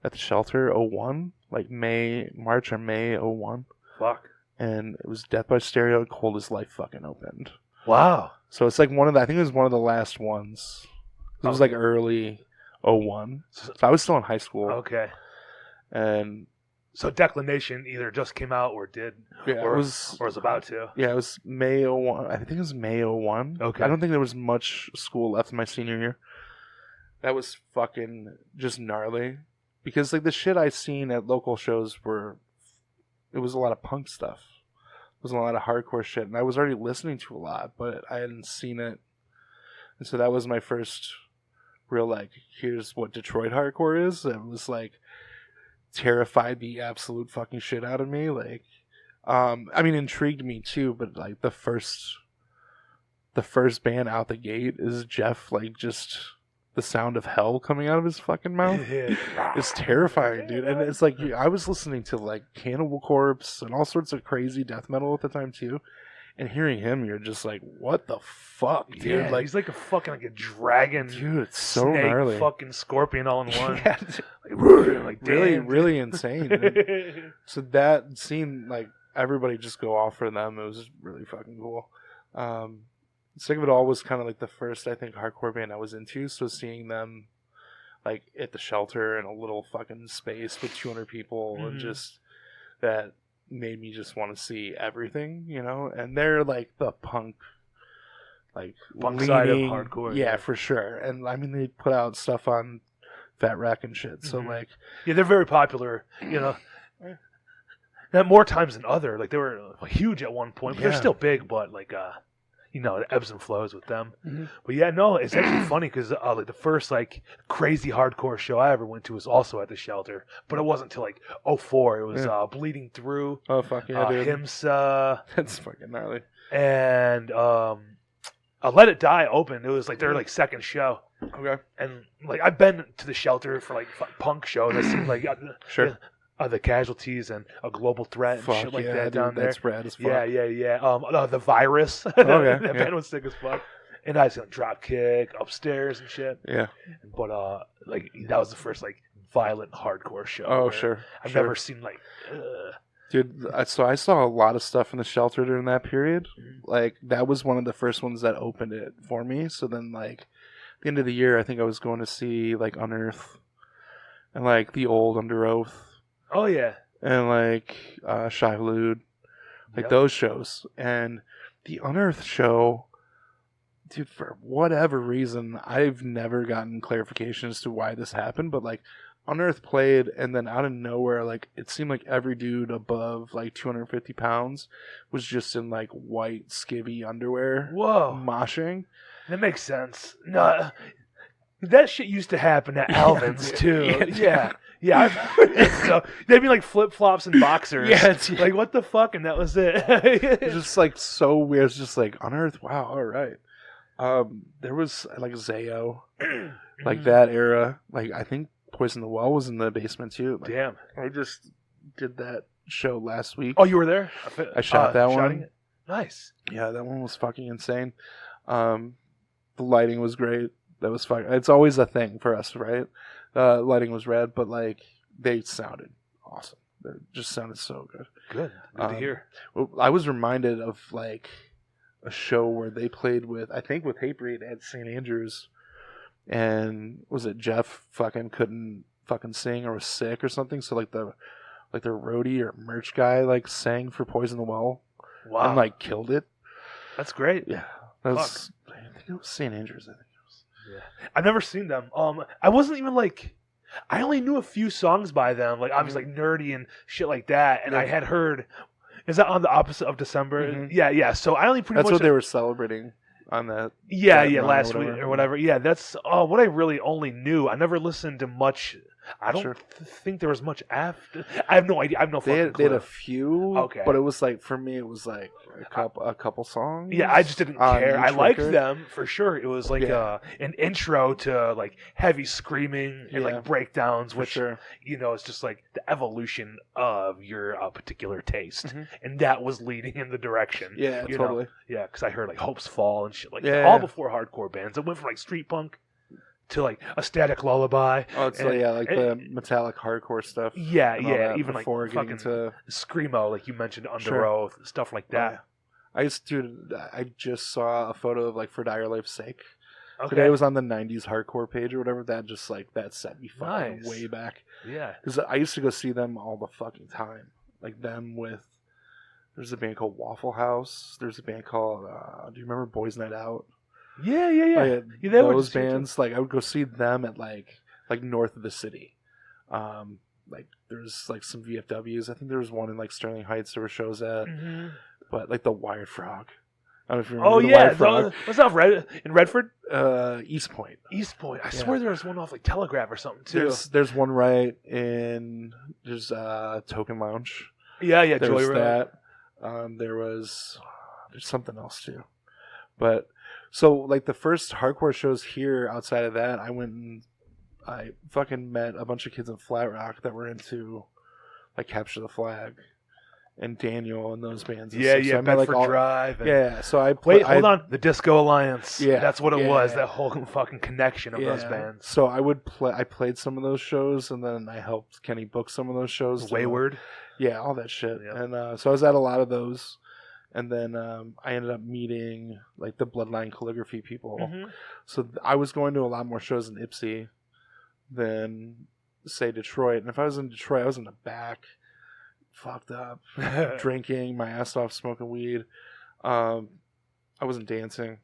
at the Shelter 01, like March or May 01. Fuck. And it was Death by Stereo and Cold as Life fucking opened. Wow. So it's like I think it was one of the last ones. It was like early 01. So I was still in high school. Okay. And so Declination either just came out or did, or was about to. Yeah, it was May 01. I think it was May 01. Okay. I don't think there was much school left in my senior year. That was fucking just gnarly. Because like the shit I seen at local shows it was a lot of punk stuff. It was a lot of hardcore shit. And I was already listening to a lot, but I hadn't seen it. And so that was my first real like, here's what Detroit hardcore is. It was like terrified the absolute fucking shit out of me. Like, I mean, intrigued me too, but like the first band out the gate is Jeff, like just the sound of hell coming out of his fucking mouth. It's terrifying, dude. And it's like, I was listening to like Cannibal Corpse and all sorts of crazy death metal at the time too. And hearing him, you're just like, what the fuck, dude? Yeah, like, he's like a dragon. Dude, it's so snake, gnarly. Fucking scorpion all in one. Yeah, like really, damn. really insane. So that scene, like, everybody just go off for them. It was really fucking cool. Sick of It All was kind of like the first, I think, hardcore band I was into. So seeing them, like, at the Shelter in a little fucking space with 200 people and just that made me just want to see everything, you know? And they're like the punk side of hardcore. Yeah, for sure. And I mean, they put out stuff on Fat Wreck and shit. So like, yeah, they're very popular, you know. Not more times than other. Like they were huge at one point, but they're still big. But like, you know, it ebbs and flows with them. But yeah, no, it's actually funny because like the first like crazy hardcore show I ever went to was also at the Shelter, but it wasn't until like 04. It was Bleeding Through. Oh fuck yeah, dude. Himsa. That's fucking gnarly. And Let It Die opened. It was like their like second show. Okay. And like I've been to the Shelter for like punk shows. I seen like sure. The Casualties and A Global Threat and shit like that dude, down there. That's rad as fuck. Yeah. The Virus. Okay. That band was sick as fuck. And I seen Dropkick, Upstairs and shit. Yeah. But like that was the first like violent hardcore show. Oh sure. I've never seen like. Dude, so I saw a lot of stuff in the Shelter during that period. Like that was one of the first ones that opened it for me. So then like at the end of the year, I think I was going to see like Unearth and like the old Under Oath. Oh yeah. And like Shy Lude, like those shows. And the Unearth show, dude, for whatever reason, I've never gotten clarification as to why this happened, but like Unearth played, and then out of nowhere, like it seemed like every dude above like 250 pounds was just in like white skivvy underwear. Whoa, moshing. That makes sense. No, that shit used to happen at Alvin's too. Yeah. So they'd be like flip flops and boxers. Yeah, like what the fuck, and that was it. It's just like so weird. It's just like Unearth. Wow, all right. There was like Zayo, like that era. Like I think Poison the Well was in the basement too. Like, damn. I just did that show last week. Oh, you were there? I shot that one. It? Nice. Yeah, that one was fucking insane. The lighting was great. That was fucking. It's always a thing for us, right? Lighting was rad, but like they sounded awesome. It just sounded so good. Good to hear. Well, I was reminded of like a show where they played with, I think with Hatebreed at St. Andrews, and was it Jeff fucking couldn't fucking sing or was sick or something, so like the roadie or merch guy like sang for Poison the Well. Wow. And like killed it. That's great. Yeah. That was, I think it was St. Andrews, I think it was. Yeah. I've never seen them. I wasn't even like, I only knew a few songs by them, like obviously like Nerdy and shit like that, and I had heard, is that on the opposite of December? Mm-hmm. Yeah. So I only pretty much... That's what they were celebrating on that. Last week or whatever. Yeah, that's what I really only knew. I never listened to much. I don't think there was much after. I have no idea. I have no fucking clue. They had a few, but it was like, for me, it was like a couple songs. Yeah, I just didn't care. I liked them for sure. It was like an intro to like heavy screaming and like breakdowns, which it's just like the evolution of your particular taste, and that was leading in the direction. Yeah, totally. Yeah, because I heard like Hopes Fall and shit like that, all before hardcore bands. It went from like street punk to like a Static Lullaby. Oh, it's the metallic hardcore stuff. Yeah, even like fucking to screamo, like you mentioned, Under Oath, stuff like that. I just saw a photo of like For Dire Life's Sake. Okay. Today was on the 90s hardcore page or whatever. That just like that set me fucking way back. Yeah, because I used to go see them all the fucking time. Like them with. There's a band called Waffle House. There's a band called. Do you remember Boys Night Out? Yeah. Those bands, like I would go see them at like north of the city. Like there's like some VFWs. I think there was one in like Sterling Heights there were shows at. Mm-hmm. But like the Wired Frog. I don't know if you remember the Wired Frog. What's that in Redford? East Point. I swear there was one off like Telegraph or something too. There's one right in there's Token Lounge. Yeah, there Joy was Road. That. There's something else too. But so like the first hardcore shows here outside of that, I went and I fucking met a bunch of kids in Flat Rock that were into like Capture the Flag and Daniel and those bands. And stuff. So I met like Drive. And... So I hold on, the Disco Alliance. Yeah, that's what it was. That whole fucking connection of those bands. So I played some of those shows, and then I helped Kenny book some of those shows. Wayward. All that shit. Yep. And so I was at a lot of those. And then I ended up meeting like the Bloodline Calligraphy people. Mm-hmm. So I was going to a lot more shows in Ypsi than, say, Detroit. And if I was in Detroit, I was in the back, fucked up, drinking my ass off, smoking weed. I wasn't dancing.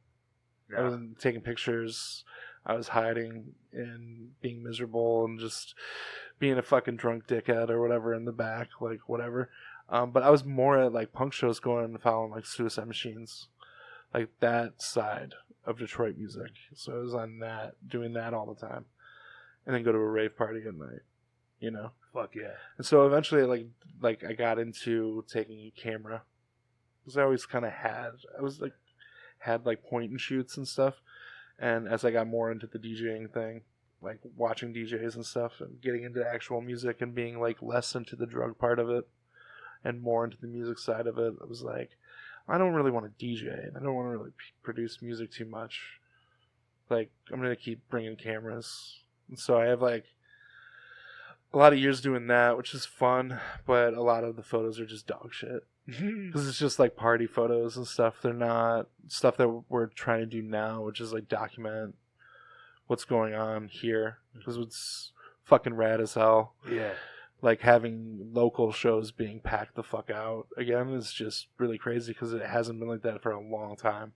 Yeah. I wasn't taking pictures. I was hiding and being miserable and just being a fucking drunk dickhead or whatever in the back, like whatever. But I was more at like punk shows going and following like Suicide Machines, like that side of Detroit music. So I was on that, doing that all the time, and then go to a rave party at night, Fuck yeah. And so eventually, like I got into taking a camera, because I always kind of had point and shoots and stuff, and as I got more into the DJing thing, like watching DJs and stuff, and getting into actual music and being like less into the drug part of it. And more into the music side of it, I was like, I don't really want to DJ, and I don't want to really produce music too much. Like, I'm going to keep bringing cameras. And so I have, like, a lot of years doing that, which is fun, but a lot of the photos are just dog shit. Because it's just, like, party photos and stuff. They're not stuff that we're trying to do now, which is, like, document what's going on here. Because it's fucking rad as hell. Yeah. Like, having local shows being packed the fuck out again is just really crazy because it hasn't been like that for a long time.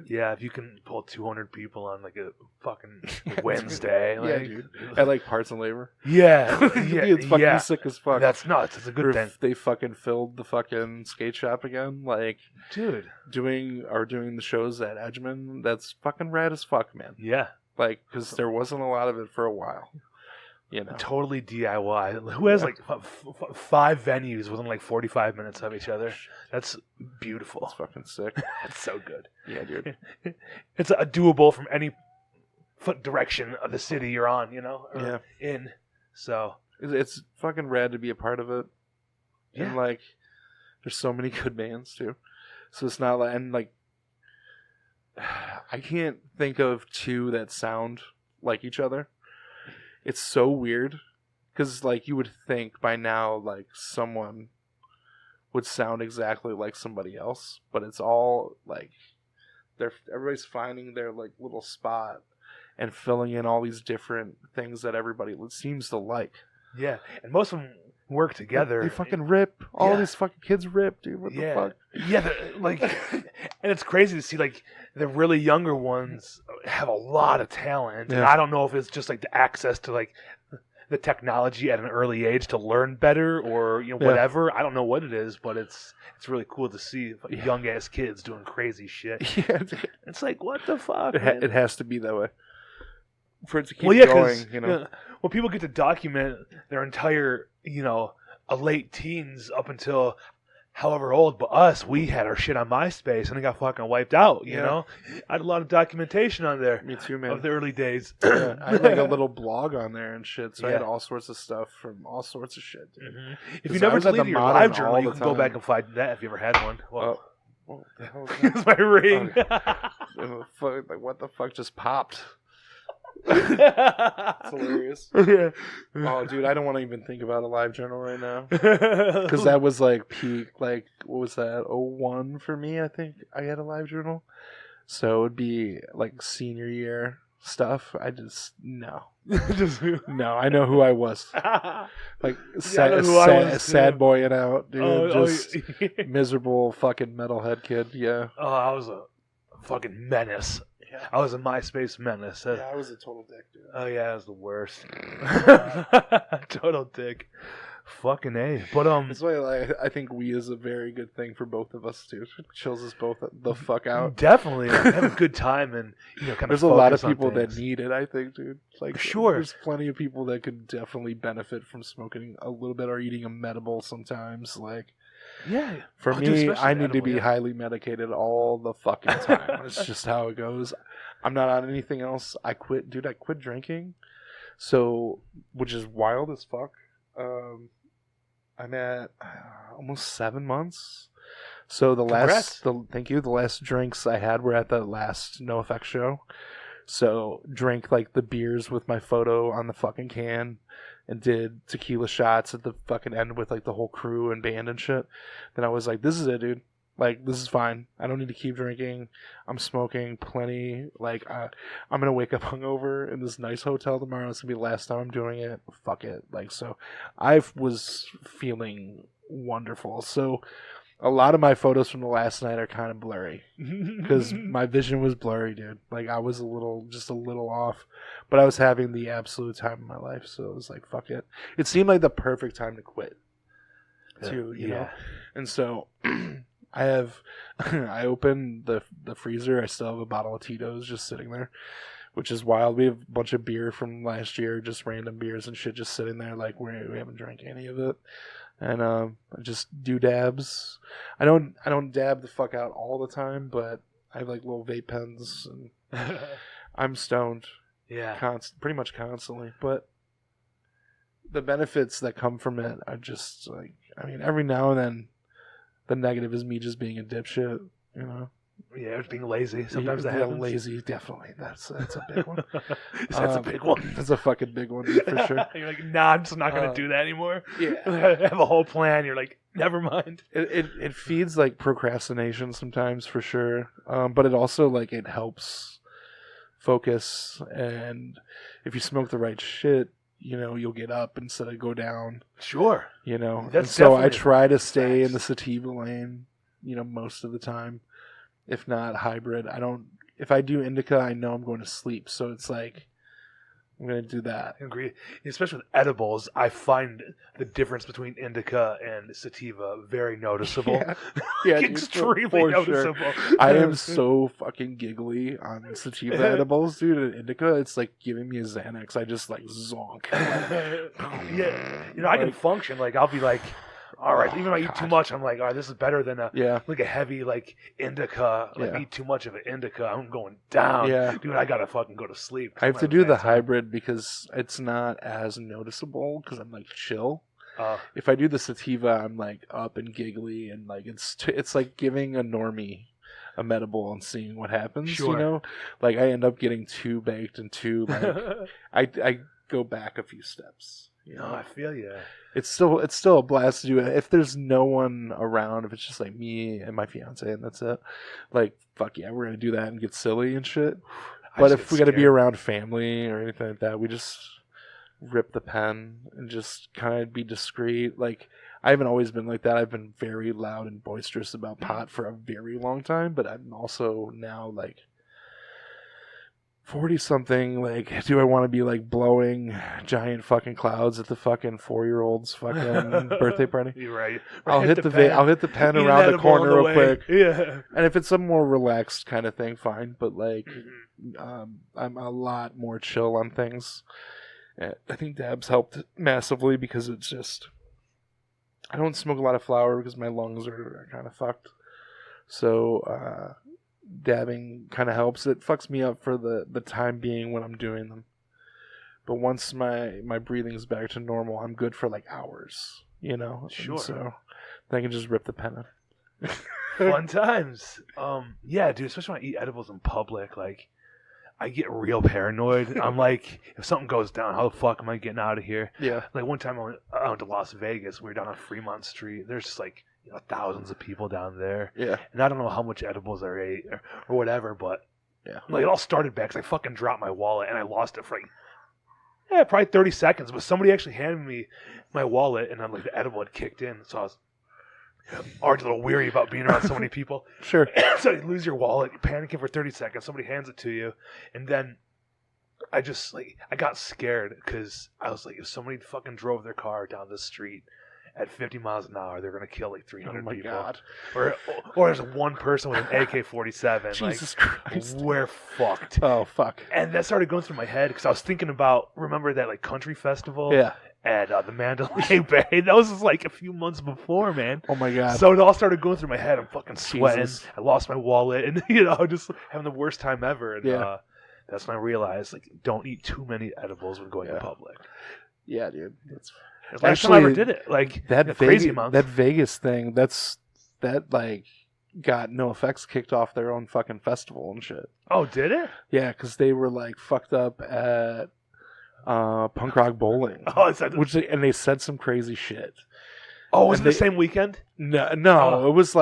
Yeah, if you can pull 200 people on, like, a fucking Wednesday. Yeah, dude. At, like, Parts and Labor. Yeah. It's fucking sick as fuck. That's nuts. It's a good thing. They fucking filled the fucking skate shop again. Like, dude. Doing the shows at Edgeman, that's fucking rad as fuck, man. Yeah. Like, because there wasn't a lot of it for a while. Totally DIY. Who has like 5 venues within like 45 minutes of each other? That's beautiful. That's fucking sick. That's so good. Yeah, dude. It's doable from any foot direction of the city you're on, in. So it's fucking rad to be a part of it. Yeah. And like, there's so many good bands too. So it's not like, and like, I can't think of two that sound like each other. It's so weird Because, like, you would think by now, like, someone would sound exactly like somebody else, but it's all, like, everybody's finding their, like, little spot and filling in all these different things that everybody seems to like. Yeah, and most of them work together. They fucking rip. All these fucking kids rip, dude. What the fuck? Yeah, like, and it's crazy to see, like, the really younger ones have a lot of talent. And I don't know if it's just, like, the access to, like, the technology at an early age to learn better or, you know, whatever. I don't know what it is, but it's really cool to see young-ass kids doing crazy shit. Yeah, it's like, what the fuck, it has to be that way. For it to keep going, you know. Well, people get to document their entire, you know, late teens up until however old, but us, we had our shit on MySpace and it got fucking wiped out, you know? I had a lot of documentation on there. Me too, man. Of the early days. I had like a little blog on there and shit, so I had all sorts of stuff from all sorts of shit, dude. Mm-hmm. If you never deleted your live journal, you can go back and find that if you ever had one. Well, what the hell is that? It's my ring. Like, what the fuck just popped? It's hilarious. Yeah. Oh, dude, I don't want to even think about a live journal right now because that was like peak. Like, what was that? 01 for me. I think I had a live journal, so it would be like senior year stuff. I just no. I know who I was. Like sad boying out, dude. Miserable fucking metalhead kid. Yeah. Oh, I was a fucking menace. Yeah. I was a MySpace menace. Yeah, I was a total dick, dude. Oh yeah, I was the worst. Total dick. Fucking A. But that's why, like, I think weed is a very good thing for both of us too. It chills us both the fuck out. Definitely, have a good time and, you know, kind there's of. There's a lot of people that need it. I think, dude. Like, sure, there's plenty of people that could definitely benefit from smoking a little bit or eating a medible sometimes. Like, yeah. For me, I need to be highly medicated all the fucking time. It's just how it goes. I'm not on anything else. I quit drinking. So, which is wild as fuck. I'm at almost 7 months. So the last drinks I had were at the last NoFX show. So drank like the beers with my photo on the fucking can and did tequila shots at the fucking end with like the whole crew and band and shit. Then I was like, this is it, dude. Like, this is fine. I don't need to keep drinking. I'm smoking plenty. Like, I'm going to wake up hungover in this nice hotel tomorrow. It's going to be the last time I'm doing it. Fuck it. Like, so I was feeling wonderful. So a lot of my photos from the last night are kind of blurry because my vision was blurry, dude. Like, I was just a little off, but I was having the absolute time of my life. So it was like, fuck it. It seemed like the perfect time to quit too, you know? And so I opened the freezer. I still have a bottle of Tito's just sitting there, which is wild. We have a bunch of beer from last year, just random beers and shit just sitting there. Like, we haven't drank any of it. And I just do dabs. I don't dab the fuck out all the time, but I have like little vape pens and I'm stoned. Yeah. Pretty much constantly. But the benefits that come from it are just like, I mean, every now and then the negative is me just being a dipshit, you know? Yeah, it's being lazy. Sometimes that happens. Lazy, definitely. That's a big one. That's a big one. That's a fucking big one, dude, for sure. You're like, nah, I'm just not going to do that anymore. Yeah. Have a whole plan. You're like, never mind. It feeds, like, procrastination sometimes, for sure. But it also, like, it helps focus. And if you smoke the right shit, you know, you'll get up instead of go down. Sure. You know? So I try to stay in the sativa lane, you know, most of the time. If not hybrid. If I do indica, I know I'm going to sleep. So it's like, I'm going to do that. I agree. Especially with edibles, I find the difference between indica and sativa very noticeable. Yeah, extremely noticeable. Sure. I am so fucking giggly on sativa edibles, dude. And indica, it's like giving me a Xanax. I just like zonk. Yeah, you know, I can function. Like, I'll be like, all right, even if I eat too much, I'm like, all right, this is better than like a heavy like indica. Like, eat too much of an indica, I'm going down. Yeah, dude, I gotta fucking go to sleep. I have to do the hybrid because it's not as noticeable because I'm like chill. If I do the sativa, I'm like up and giggly and like it's like giving a normie a medible and seeing what happens. Sure. You know, like I end up getting too baked and too like I go back a few steps. No, I feel you. It's still a blast to do it. If there's no one around, if it's just like me and my fiance and that's it, like fuck yeah, we're gonna do that and get silly and shit. But if we got to be around family or anything like that, we just rip the pen and just kind of be discreet. Like, I haven't always been like that. I've been very loud and boisterous about pot for a very long time, but I'm also now like 40-something. Like, do I want to be like blowing giant fucking clouds at the fucking 4-year-old's fucking birthday party? You're right. I'll hit the pen around the corner real quick. Yeah. And if it's some more relaxed kind of thing, fine. But like, I'm a lot more chill on things. I think dabs helped massively because it's just, I don't smoke a lot of flower because my lungs are kind of fucked. So dabbing kind of helps. It fucks me up for the time being when I'm doing them. But once my breathing's back to normal, I'm good for like hours, you know? Sure. And so then I can just rip the pen off. Fun times. Yeah, dude, especially when I eat edibles in public, like, I get real paranoid. I'm like, if something goes down, how the fuck am I getting out of here? Yeah. Like one time I went to Las Vegas. We were down on Fremont Street. There's just like thousands of people down there. Yeah. And I don't know how much edibles I ate or whatever, but yeah, like it all started back because I fucking dropped my wallet and I lost it for like probably 30 seconds. But somebody actually handed me my wallet and I'm like the edible had kicked in, so I was already a little weary about being around so many people. Sure. So you lose your wallet, you're panicking for 30 seconds, somebody hands it to you, and then I just, like, I got scared because I was like, if somebody fucking drove their car down the street at 50 miles an hour, they're going to kill like 300 people. God. Or there's one person with an AK-47. Jesus like, Christ. We're fucked. Oh, fuck. And that started going through my head because I was thinking about, remember that like country festival? Yeah. At the Mandalay Bay. That was just like a few months before, man. Oh my God. So it all started going through my head. I'm fucking sweating. Jesus. I lost my wallet and, just having the worst time ever. And that's when I realized, like, don't eat too many edibles when going in public. Yeah, dude. That's last time I ever did it. Like, that crazy amounts. That Vegas thing, that like got No Effects kicked off their own fucking festival and shit. Oh, did it? Yeah, because they were like fucked up at Punk Rock Bowling. Oh, and they said some crazy shit. Oh, was it the same weekend? No, it was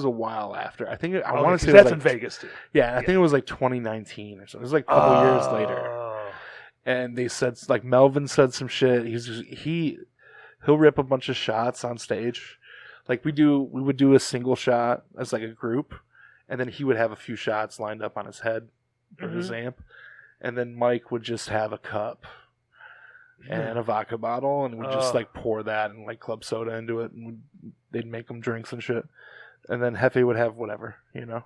a while after. I think I want to say that's in Vegas too. Yeah, I think it was like 2019 or something. It was like a couple years later. And they said, like, Melvin said some shit. He'll rip a bunch of shots on stage. Like we would do a single shot as like a group, and then he would have a few shots lined up on his head for his amp. And then Mike would just have a cup and a vodka bottle, and we'd just like pour that and like club soda into it, and they'd make them drinks and shit. And then Hefe would have whatever, Yeah.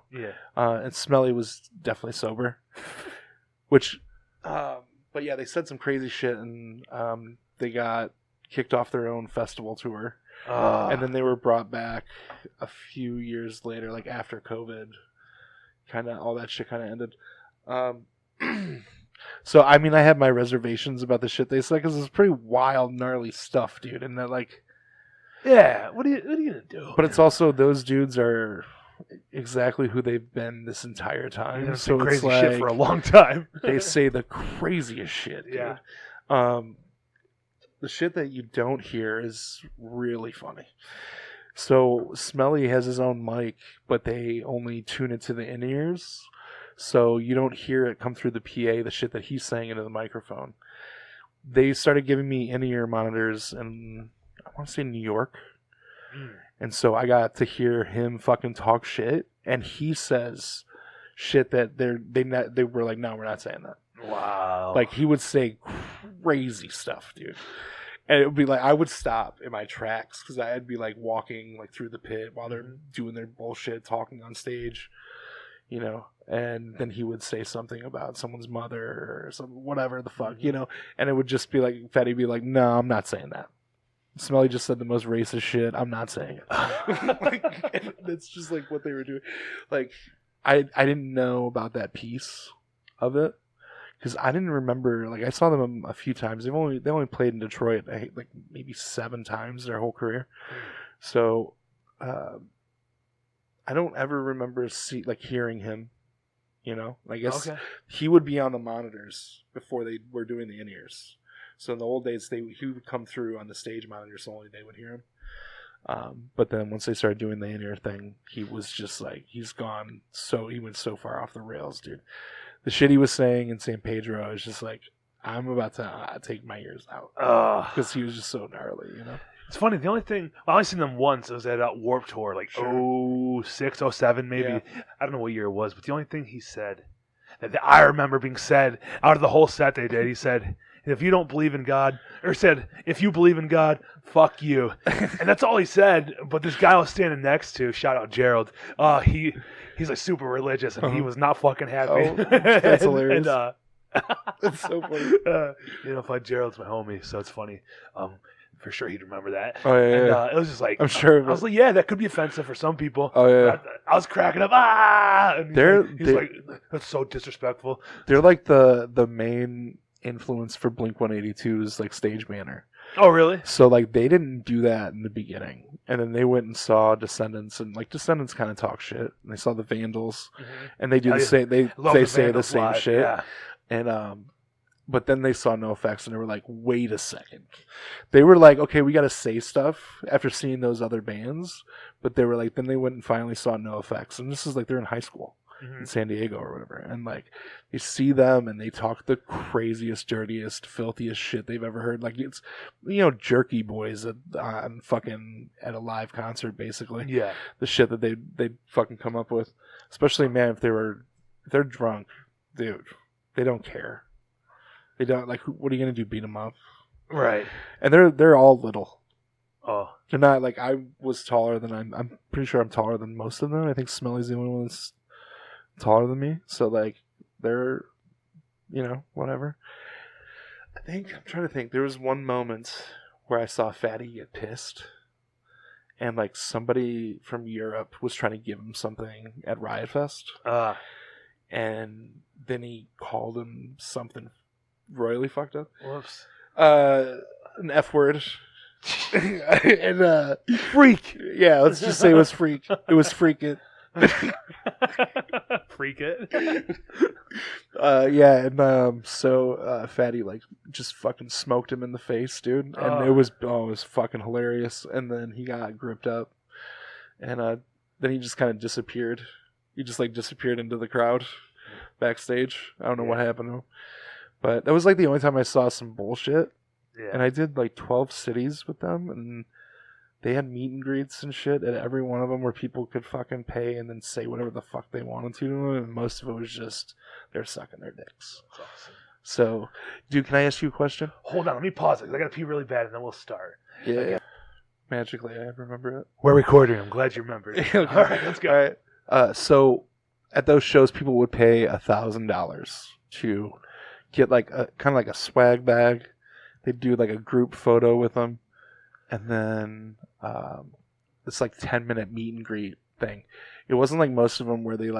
And Smelly was definitely sober, which, but yeah, they said some crazy shit, and they got kicked off their own festival tour, and then they were brought back a few years later, like after COVID, kind of all that shit kind of ended. So, I mean, I had my reservations about the shit they said because it's pretty wild, gnarly stuff, dude. And they're like, yeah, what are you gonna do? But it's also, those dudes are exactly who they've been this entire time. So crazy it's like, shit for a long time. They say the craziest shit, dude. Yeah. The shit that you don't hear is really funny. So Smelly has his own mic, but they only tune it to the in-ears. So you don't hear it come through the PA, the shit that he's saying into the microphone. They started giving me in-ear monitors in, I want to say, New York. And so I got to hear him fucking talk shit. And he says shit that they were like, no, we're not saying that. Wow. Like, he would say crazy stuff, dude. And it would be like, I would stop in my tracks because I'd be like walking like through the pit while they're doing their bullshit, talking on stage. And then he would say something about someone's mother or some whatever the fuck, and it would just be like, Fetty'd be like, no, I'm not saying that. Smelly just said the most racist shit. I'm not saying it. That's just like what they were doing. Like, I didn't know about that piece of it because I didn't remember. Like, I saw them a few times. They only played in Detroit like maybe 7 times their whole career. So, I don't ever remember hearing him, I guess he would be on the monitors before they were doing the in-ears. So in the old days, he would come through on the stage monitors only. They would hear him. But then once they started doing the in-ear thing, he was just like, he went so far off the rails, dude. The shit he was saying in San Pedro is just like, I'm about to take my ears out. Because he was just so gnarly, you know? It's funny, the only thing, I only seen them once, it was at Warped Tour, like Sure. 06, 07 maybe. Yeah. I don't know what year it was, but the only thing he said, that I remember being said, out of the whole set they did, he said, if you don't believe in God, or said, if you believe in God, fuck you. And that's all he said, but this guy I was standing next to, shout out Gerald, he's like super religious, and he was not fucking happy. Oh, that's hilarious. That's so funny. But Gerald's my homie, so it's funny. For sure he'd remember that. Oh, yeah, and, yeah. It was just like, I'm sure. I was like, yeah, that could be offensive for some people. Oh, yeah. I was cracking up. And he's like, that's so disrespectful. They're like the main influence for Blink-182's like stage banner. Oh, really? So like they didn't do that in the beginning, and then they went and saw Descendants, and like Descendants kind of talk shit, and they saw the Vandals, and they do the same. They say the same live. shit, yeah. And but then they saw NoFX, and they were like, wait a second. They were like, okay, we got to say stuff after seeing those other bands, but they were like, then they went and finally saw NoFX, and this is like they're in high school. In San Diego or whatever, and like you see them and they talk the craziest, dirtiest, filthiest shit they've ever heard. Like it's Jerky Boys at a live concert, basically. Yeah, the shit that they fucking come up with, especially man if they're drunk, dude, they don't care. They don't like. What are you gonna do? Beat them up? Right. And they're all little. Oh, they're not like I was taller than I'm pretty sure I'm taller than most of them. I think Smelly's the only one that's taller than me, so like they're whatever. I'm trying to think, there was one moment where I saw Fatty get pissed, and like somebody from Europe was trying to give him something at Riot Fest, and then he called him something royally fucked up. Whoops. An F word. And freak. Yeah, let's just say it was freak. It was freak it. Freak it. Yeah, and so Fatty like just fucking smoked him in the face, dude, and it was fucking hilarious. And then he got gripped up, and then he just kind of disappeared. He just like disappeared into the crowd backstage. I don't know what happened to him, but that was like the only time I saw some bullshit. Yeah. And I did like 12 cities with them, and they had meet and greets and shit at every one of them where people could fucking pay and then say whatever the fuck they wanted to, and most of it was just they're sucking their dicks. That's awesome. So, dude, can I ask you a question? Hold on, let me pause it, 'cause I gotta pee really bad, and then we'll start. Yeah. Magically, I remember it. We're recording. I'm glad you remembered. Okay. All right, let's go. All right. So, at those shows, people would pay $1,000 to get like a kind of like a swag bag. They'd do like a group photo with them, and then this like 10-minute meet and greet thing. It wasn't like most of them where they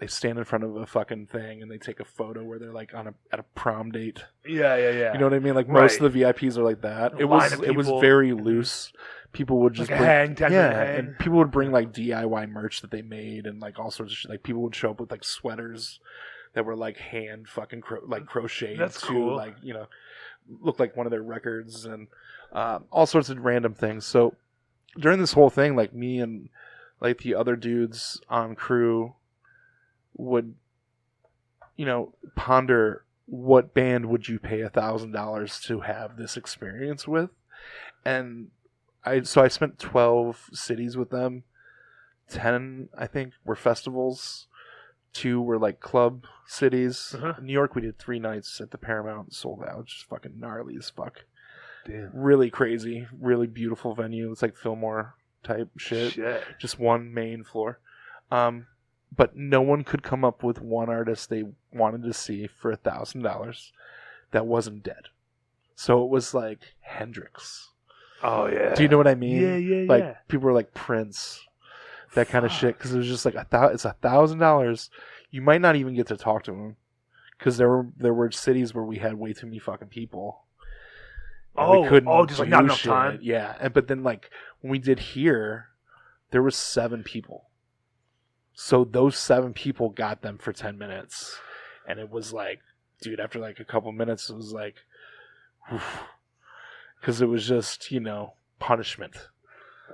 stand in front of a fucking thing and they take a photo where they're like at a prom date. Yeah. You know what I mean? Like most of the VIPs are like that. It was very loose. People would just like bring, and people would bring like DIY merch that they made and like all sorts of shit. Like people would show up with like sweaters that were like hand fucking crocheted. That's cool. Like look like one of their records and all sorts of random things. So during this whole thing, like me and like the other dudes on crew would ponder what band would you pay $1,000 to have this experience with. And I spent 12 cities with them. 10 I think were festivals. 2 were like club cities. In New York we did 3 nights at the Paramount, sold out, just fucking gnarly as fuck. Damn. Really crazy, really beautiful venue. It's like Fillmore type shit. Just one main floor. But no one could come up with one artist they wanted to see for $1,000 that wasn't dead. So it was like Hendrix. Oh yeah. Do you know what I mean? Yeah. Like people were like Prince. That kind of shit, because it was just like it's $1,000. You might not even get to talk to them, because there were cities where we had way too many fucking people. We couldn't just like not enough time. Yeah, but then like when we did here, there was 7 people. So those 7 people got them for 10 minutes, and it was like, dude, after like a couple minutes, it was like, because it was just, punishment.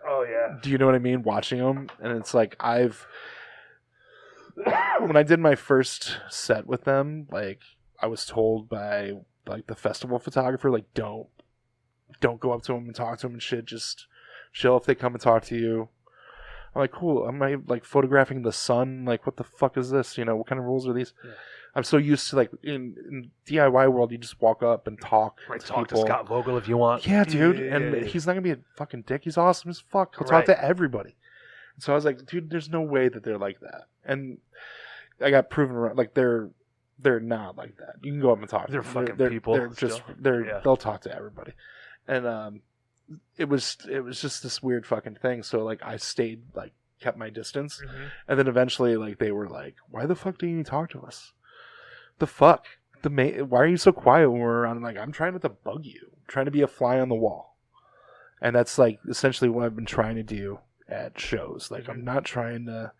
Oh yeah. Do you know what I mean? Watching them, and it's like when I did my first set with them, like I was told by like the festival photographer, like don't go up to them and talk to them and shit. Just chill if they come and talk to you. I'm like, cool. Am I like photographing the sun? Like, what the fuck is this? What kind of rules are these? Yeah. I'm so used to like in DIY world, you just walk up and talk. Right, talk to Scott Vogel if you want. Yeah, dude. And he's not gonna be a fucking dick. He's awesome as fuck. He'll talk to everybody. And so I was like, dude, there's no way that they're like that. And I got proven wrong. Like they're not like that. You can go up and talk. They're to fucking they're, people. They'll talk to everybody. And it was just this weird fucking thing. So like I stayed like kept my distance, and then eventually like they were like, why the fuck do you talk to us? The fuck? Why are you so quiet when we're around? I'm like, I'm trying not to bug you. I'm trying to be a fly on the wall. And that's like essentially what I've been trying to do at shows. Like I'm not trying to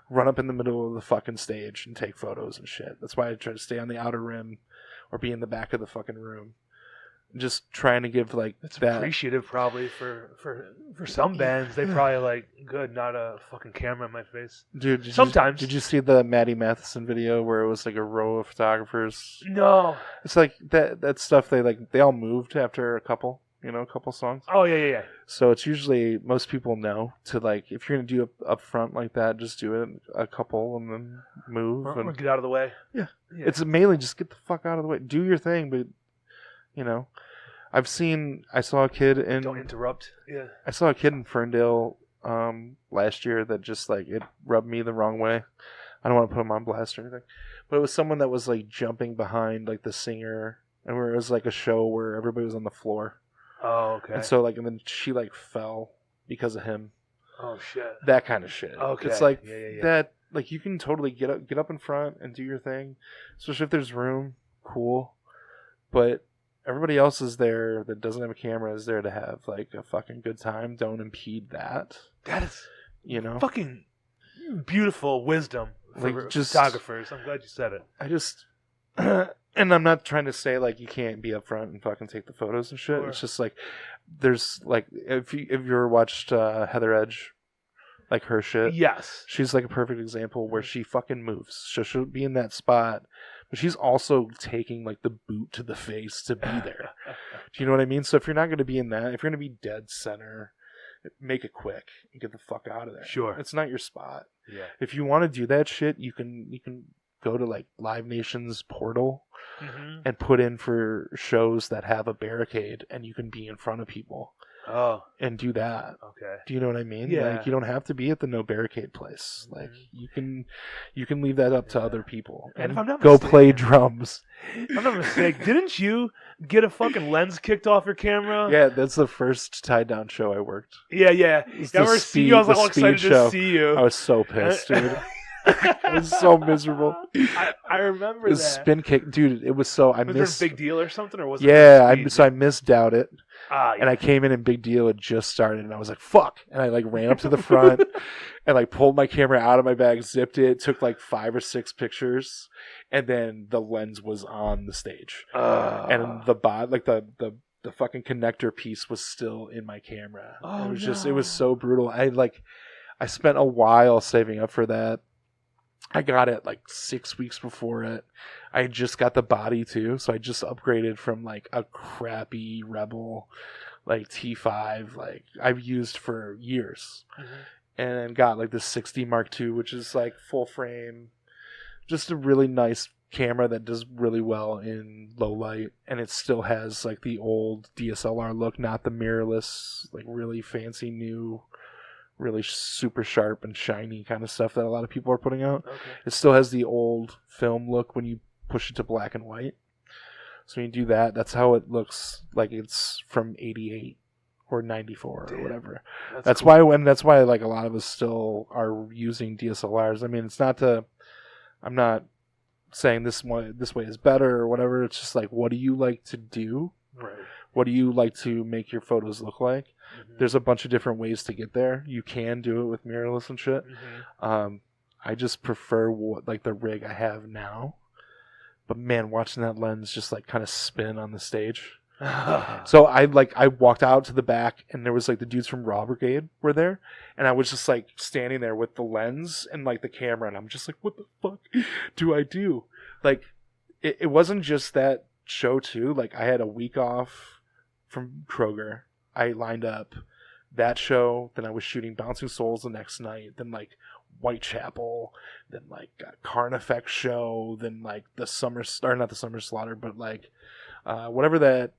run up in the middle of the fucking stage and take photos and shit. That's why I try to stay on the outer rim or be in the back of the fucking room. Just trying to give like that's appreciative probably for some bands. They probably like good, not a fucking camera in my face. Dude, did you see the Maddie Matheson video where it was like a row of photographers? No. It's like that stuff they all moved after a couple songs. Oh yeah. So it's usually most people know to like if you're gonna do it up front like that, just do it a couple and then move or get out of the way. Yeah. It's mainly just get the fuck out of the way. Do your thing, but I saw a kid in... Don't interrupt. Yeah. I saw a kid in Ferndale last year that just, like, it rubbed me the wrong way. I don't want to put him on blast or anything. But it was someone that was, like, jumping behind, like, the singer. And where it was, like, a show where everybody was on the floor. Oh, okay. And so, like, and then she, like, fell because of him. Oh, shit. That kind of shit. Okay. It's like that... Like, you can totally get up in front and do your thing. Especially if there's room. Cool. But... everybody else is there that doesn't have a camera is there to have like a fucking good time. Don't impede that. That is, fucking beautiful wisdom for photographers. I'm glad you said it. I just, and I'm not trying to say like you can't be up front and fucking take the photos and shit. Sure. It's just like there's like if you ever watched Heather Edge, like her shit. Yes, she's like a perfect example where she fucking moves. So she'll be in that spot. But she's also taking, like, the boot to the face to be there. Do you know what I mean? So if you're not going to be in that, if you're going to be dead center, make it quick and get the fuck out of there. Sure. It's not your spot. Yeah. If you want to do that shit, you can go to, like, Live Nation's portal and put in for shows that have a barricade and you can be in front of people. Oh. And do that. Okay. Do you know what I mean? Yeah. Like you don't have to be at the no barricade place. Like you can leave that up to other people and go play drums. If I'm not mistaken, didn't you get a fucking lens kicked off your camera? Yeah, that's the first tie down show I worked. Yeah. I was like all excited to see you. I was so pissed, dude. It was so miserable. I remember that. Spin kick, dude. It was so. Was there a big deal or something, or was it? Yeah, I misdoubt it. Yeah. And I came in and Big Deal had just started, and I was like, "Fuck!" And I like ran up to the front and like pulled my camera out of my bag, zipped it, took like 5 or 6 pictures, and then the lens was on the stage, and the the fucking connector piece was still in my camera. Oh, it was so brutal. I spent a while saving up for that. I got it like 6 weeks before it. I just got the body too, so I just upgraded from like a crappy Rebel like T5 like I've used for years, and got like the 60 Mark II, which is like full frame, just a really nice camera that does really well in low light, and it still has like the old DSLR look, not the mirrorless like really fancy new, really super sharp and shiny kind of stuff that a lot of people are putting out. Okay. It still has the old film look when you push it to black and white. So when you do that, that's how it looks like it's from 88 or 94 or whatever. That's cool. That's why like a lot of us still are using DSLRs. I mean, I'm not saying this way is better or whatever. It's just like, what do you like to do? Right. What do you like to make your photos look like? There's a bunch of different ways to get there. You can do it with mirrorless and shit. I just prefer the rig I have now. But man, watching that lens just like kind of spin on the stage, So I walked out to the back, and there was like the dudes from Raw Brigade were there, and I was just like standing there with the lens and like the camera, and I'm just like, what the fuck do I do? Like, it wasn't just that show too. Like, I had a week off from Kroger. I lined up that show, then I was shooting Bouncing Souls the next night, then like Whitechapel, then like Carnifex show, then like the Summer, or not the Summer Slaughter, but like whatever that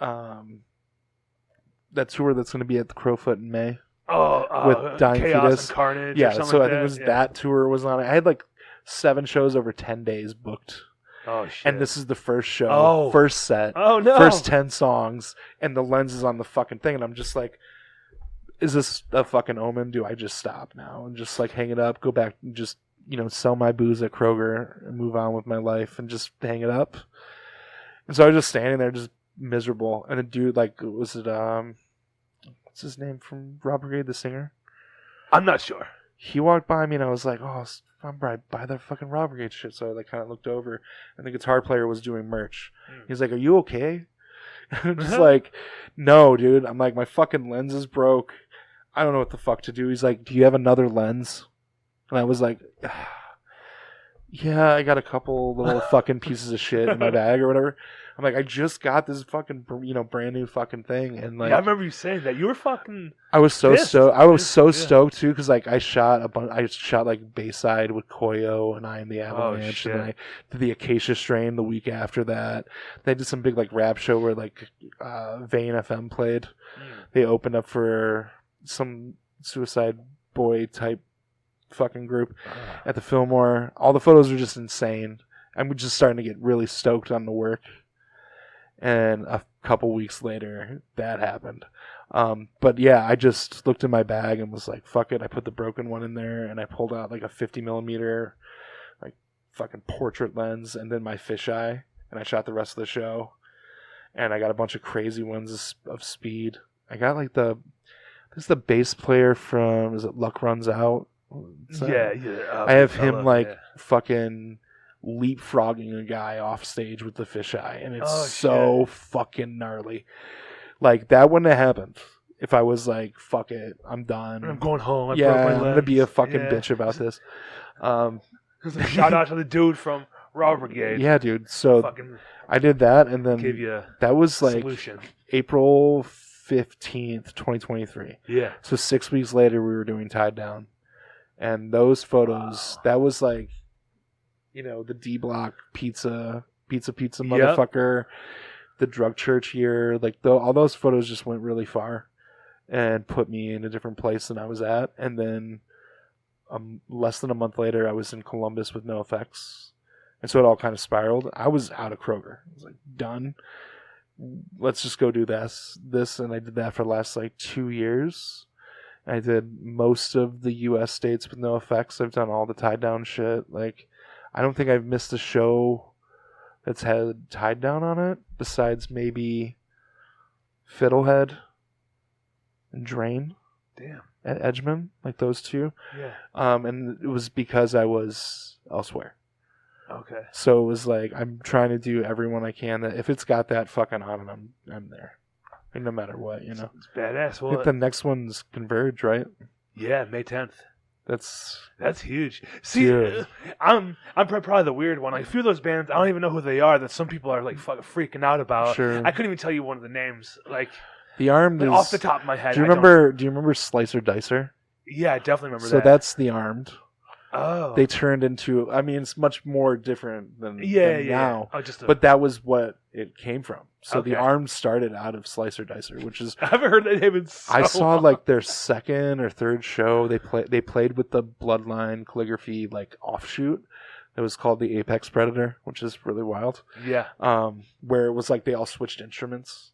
that tour that's going to be at the Crowfoot in May. With Dying Chaos Fetus. and Carnage. Yeah, or something so like I think it was that. that tour was on it. I had like 7 shows over 10 days booked. Oh shit! And this is the first show, first set, Oh no! first 10 songs, and the lens is on the fucking thing, and I'm just like, is this a fucking omen? Do I just stop now and just like hang it up, go back and just, sell my booze at Kroger and move on with my life and just hang it up? And so I was just standing there just miserable, and the dude, like, was it what's his name from Raw Brigade, the singer? I'm not sure. He walked by me, and I was like, oh, I'm right by that fucking Raw Brigade shit. So I like kind of looked over, and the guitar player was doing merch. He's like, are you okay? I'm just like, no, dude. I'm like, my fucking lens is broke. I don't know what the fuck to do. He's like, do you have another lens? And I was like, yeah, I got a couple little fucking pieces of shit in my bag or whatever. I'm like, I just got this fucking, brand new fucking thing, and like, yeah, I remember you saying that. You were fucking. I was so pissed. stoked. I was so Yeah. stoked too, because like I shot like Bayside with Koyo and I Am the Avalanche, shit. and then I did the Acacia Strain the week after that. They did some big like rap show where like Vane FM played. They opened up for some Suicide Boy type fucking group at the Fillmore. All the photos were just insane. I'm just starting to get really stoked on the work. And a couple weeks later, that happened. But yeah, I just looked in my bag and was like, fuck it. I put the broken one in there, and I pulled out like a 50 millimeter, like fucking portrait lens, and then my fisheye, and I shot the rest of the show. And I got a bunch of crazy ones of speed. I got like this is the bass player from, is it Luck Runs Out? Yeah. I have him like fucking leapfrogging a guy off stage with the fisheye, and it's so fucking gnarly. Like, that wouldn't have happened if I was like, fuck it, I'm done, I'm going home. I'm gonna be a fucking bitch about this. Shout out to the dude from Raw Brigade. Yeah, dude. So fucking I did that, and then give you that was like solution. April 15th, 2023. Yeah. So 6 weeks later, we were doing Tied Down, and those photos, that was like, the D Block pizza motherfucker, the Drug Church year, like all those photos just went really far and put me in a different place than I was at. And then less than a month later, I was in Columbus with NoFX, and so it all kind of spiraled. I was out of Kroger. I was like, done. Let's just go do this, and I did that for the last like 2 years. I did most of the U.S. states with NoFX. I've done all the Tied Down shit. Like, I don't think I've missed a show that's had Tied Down on it, besides maybe Fiddlehead and Drain. Damn. At Edgeman, like those two. Yeah. And it was because I was elsewhere. Okay. So it was like, I'm trying to do everyone I can that if it's got that fucking on it, I'm there. Like, no matter what, It's badass. I think the next one's Converge, right? Yeah, May 10th. That's huge. See, Dude. I'm probably the weird one. Like, a few of those bands, I don't even know who they are. That some people are like fucking freaking out about. Sure. I couldn't even tell you one of the names. Like, The Armed is off the top of my head. Do you remember Slicer Dicer? Yeah, I definitely remember So that. that's The Armed. Oh. They turned into, I mean, it's much more different than now. Oh, but that was what it came from. So Okay. The Armed started out of Slicer Dicer, which is, I haven't heard that name in so I saw long. like their second or third show. They played with the Bloodline Calligraphy like offshoot. It was called the Apex Predator, which is really wild. Yeah. Where it was like they all switched instruments.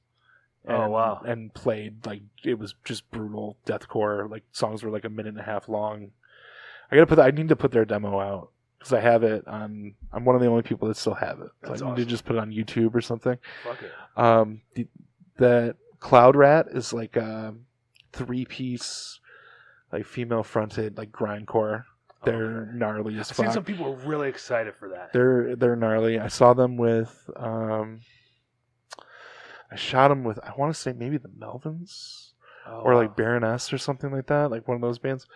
Oh, wow. And played like, it was just brutal deathcore. Like, songs were like a minute and a half long. I need to put their demo out because I have it on. I'm one of the only people that still have it. So That's I need awesome. to just put it on YouTube or something. Fuck it. The Cloud Rat is like a 3-piece, like female fronted, like grindcore. They're gnarly as I've fuck. seen some people are really excited for that. They're gnarly. I saw them with I shot them with, I want to say maybe the Melvins or like Baroness or something like that, like one of those bands.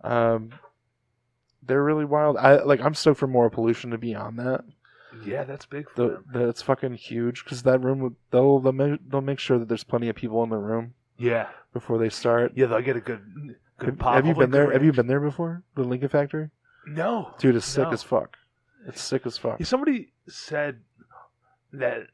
They're really wild. I'm stoked for Moral Pollution to be on that. Yeah, that's big for them. That's fucking huge because that room they'll make sure that there's plenty of people in the room. Yeah, before they start. Yeah, they'll get a good pop. Have you been there? Have you been there before? The Lincoln Factory? No, dude, it's sick as fuck. It's sick as fuck. Yeah, somebody said that,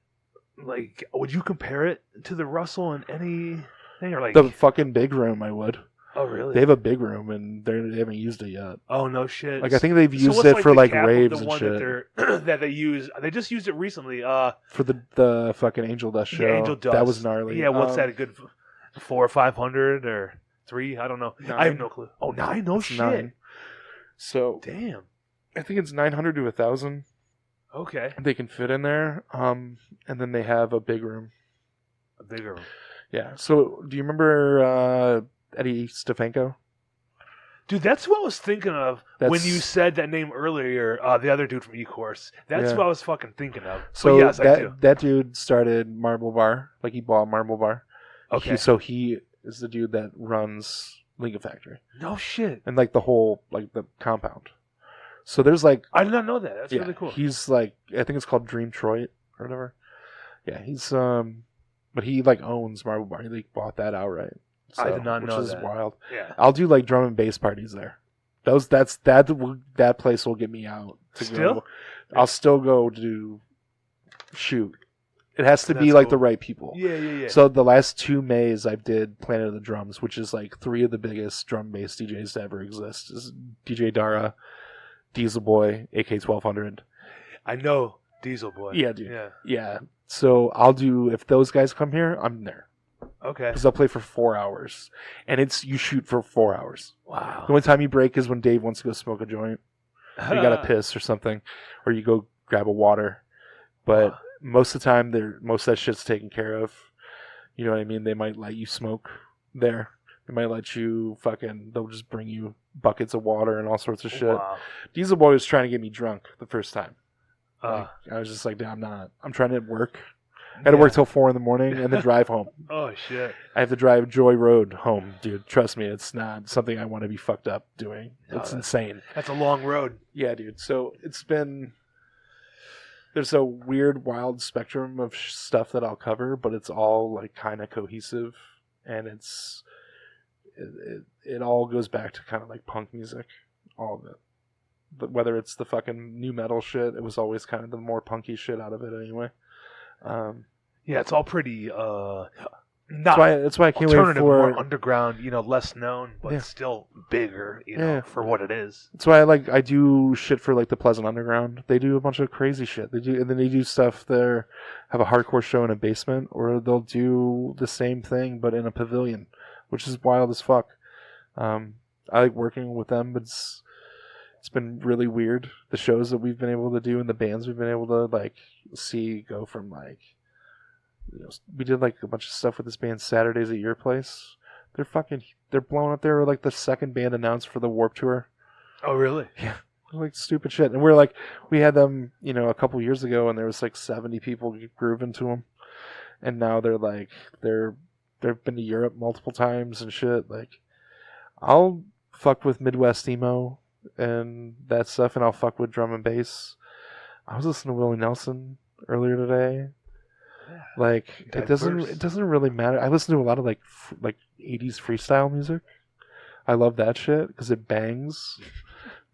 like, would you compare it to the Russell in anything, or like the fucking big room? I would. Oh, really? They have a big room and they haven't used it yet. Oh, no shit. Like I think they've used it for like raves and shit. That they use. They just used it recently. For the fucking Angel Dust show. Yeah, Angel Dust. That was gnarly. Yeah, what's that? A good 400 or 500 or 3? I don't know. 9. I have no clue. Oh, 9? No shit. 9. So damn. I think it's 900 to 1,000. Okay. They can fit in there. And then they have a big room. A bigger room. Yeah. So do you remember Eddie Stefanko? Dude, that's what I was thinking of when you said that name earlier. The other dude from E-Course. That's what I was fucking thinking of. So yes, I do. That dude started Marble Bar. Like he bought Marble Bar. Okay. So he is the dude that runs Lincoln Factory. No shit. And like the whole like the compound. So there's like I did not know that. That's really cool. He's like I think it's called Dream Detroit or whatever. Yeah, he's but he like owns Marble Bar. He like bought that outright. So, I did not know that. Which is wild. Yeah. I'll do like drum and bass parties there. That place will get me out to go. I'll still go to shoot. It has to be like the right people. Yeah. So the last 2 Mays I did Planet of the Drums, which is like 3 of the biggest drum bass DJs to ever exist. Is DJ Dara, Diesel Boy, AK-1200. I know Diesel Boy. Yeah, dude. Yeah. So I'll do, if those guys come here, I'm there. Okay. Because they'll play for 4 hours. And you shoot for 4 hours. Wow. The only time you break is when Dave wants to go smoke a joint. Or you got to piss or something. Or you go grab a water. But most of the time, most of that shit's taken care of. You know what I mean? They might let you smoke there. They might let you they'll just bring you buckets of water and all sorts of shit. Wow. Diesel Boy was trying to get me drunk the first time. I was just like, I'm not. I'm trying to work. I got to work till 4 in the morning and then drive home. Oh, shit. I have to drive Joy Road home, dude. Trust me, it's not something I want to be fucked up doing. It's insane. That's a long road. Yeah, dude. So there's a weird, wild spectrum of stuff that I'll cover, but it's all like kind of cohesive, and it all goes back to kind of like punk music, all of it. But whether it's the fucking new metal shit, it was always kind of the more punky shit out of it anyway. Yeah, it's all pretty that's why I can't wait for more underground, less known, but still bigger, for what it is. That's why I do shit for like the Pleasant Underground. They do a bunch of crazy shit. And then they do stuff there, have a hardcore show in a basement, or they'll do the same thing but in a pavilion, which is wild as fuck. I like working with them, but it's been really weird. The shows that we've been able to do and the bands we've been able to like see go from like, we did like a bunch of stuff with this band Saturdays at Your Place. They're blowing up. They were like the second band announced for the Warped Tour. Oh, really? Yeah. Like stupid shit. And we had them, a couple years ago and there was like 70 people grooving to them. And now they've been to Europe multiple times and shit. Like, I'll fuck with Midwest emo and that stuff, and I'll fuck with drum and bass. I was listening to Willie Nelson earlier today. Yeah. Like it doesn't really matter. I listen to a lot of like 80s freestyle music. I love that shit because it bangs,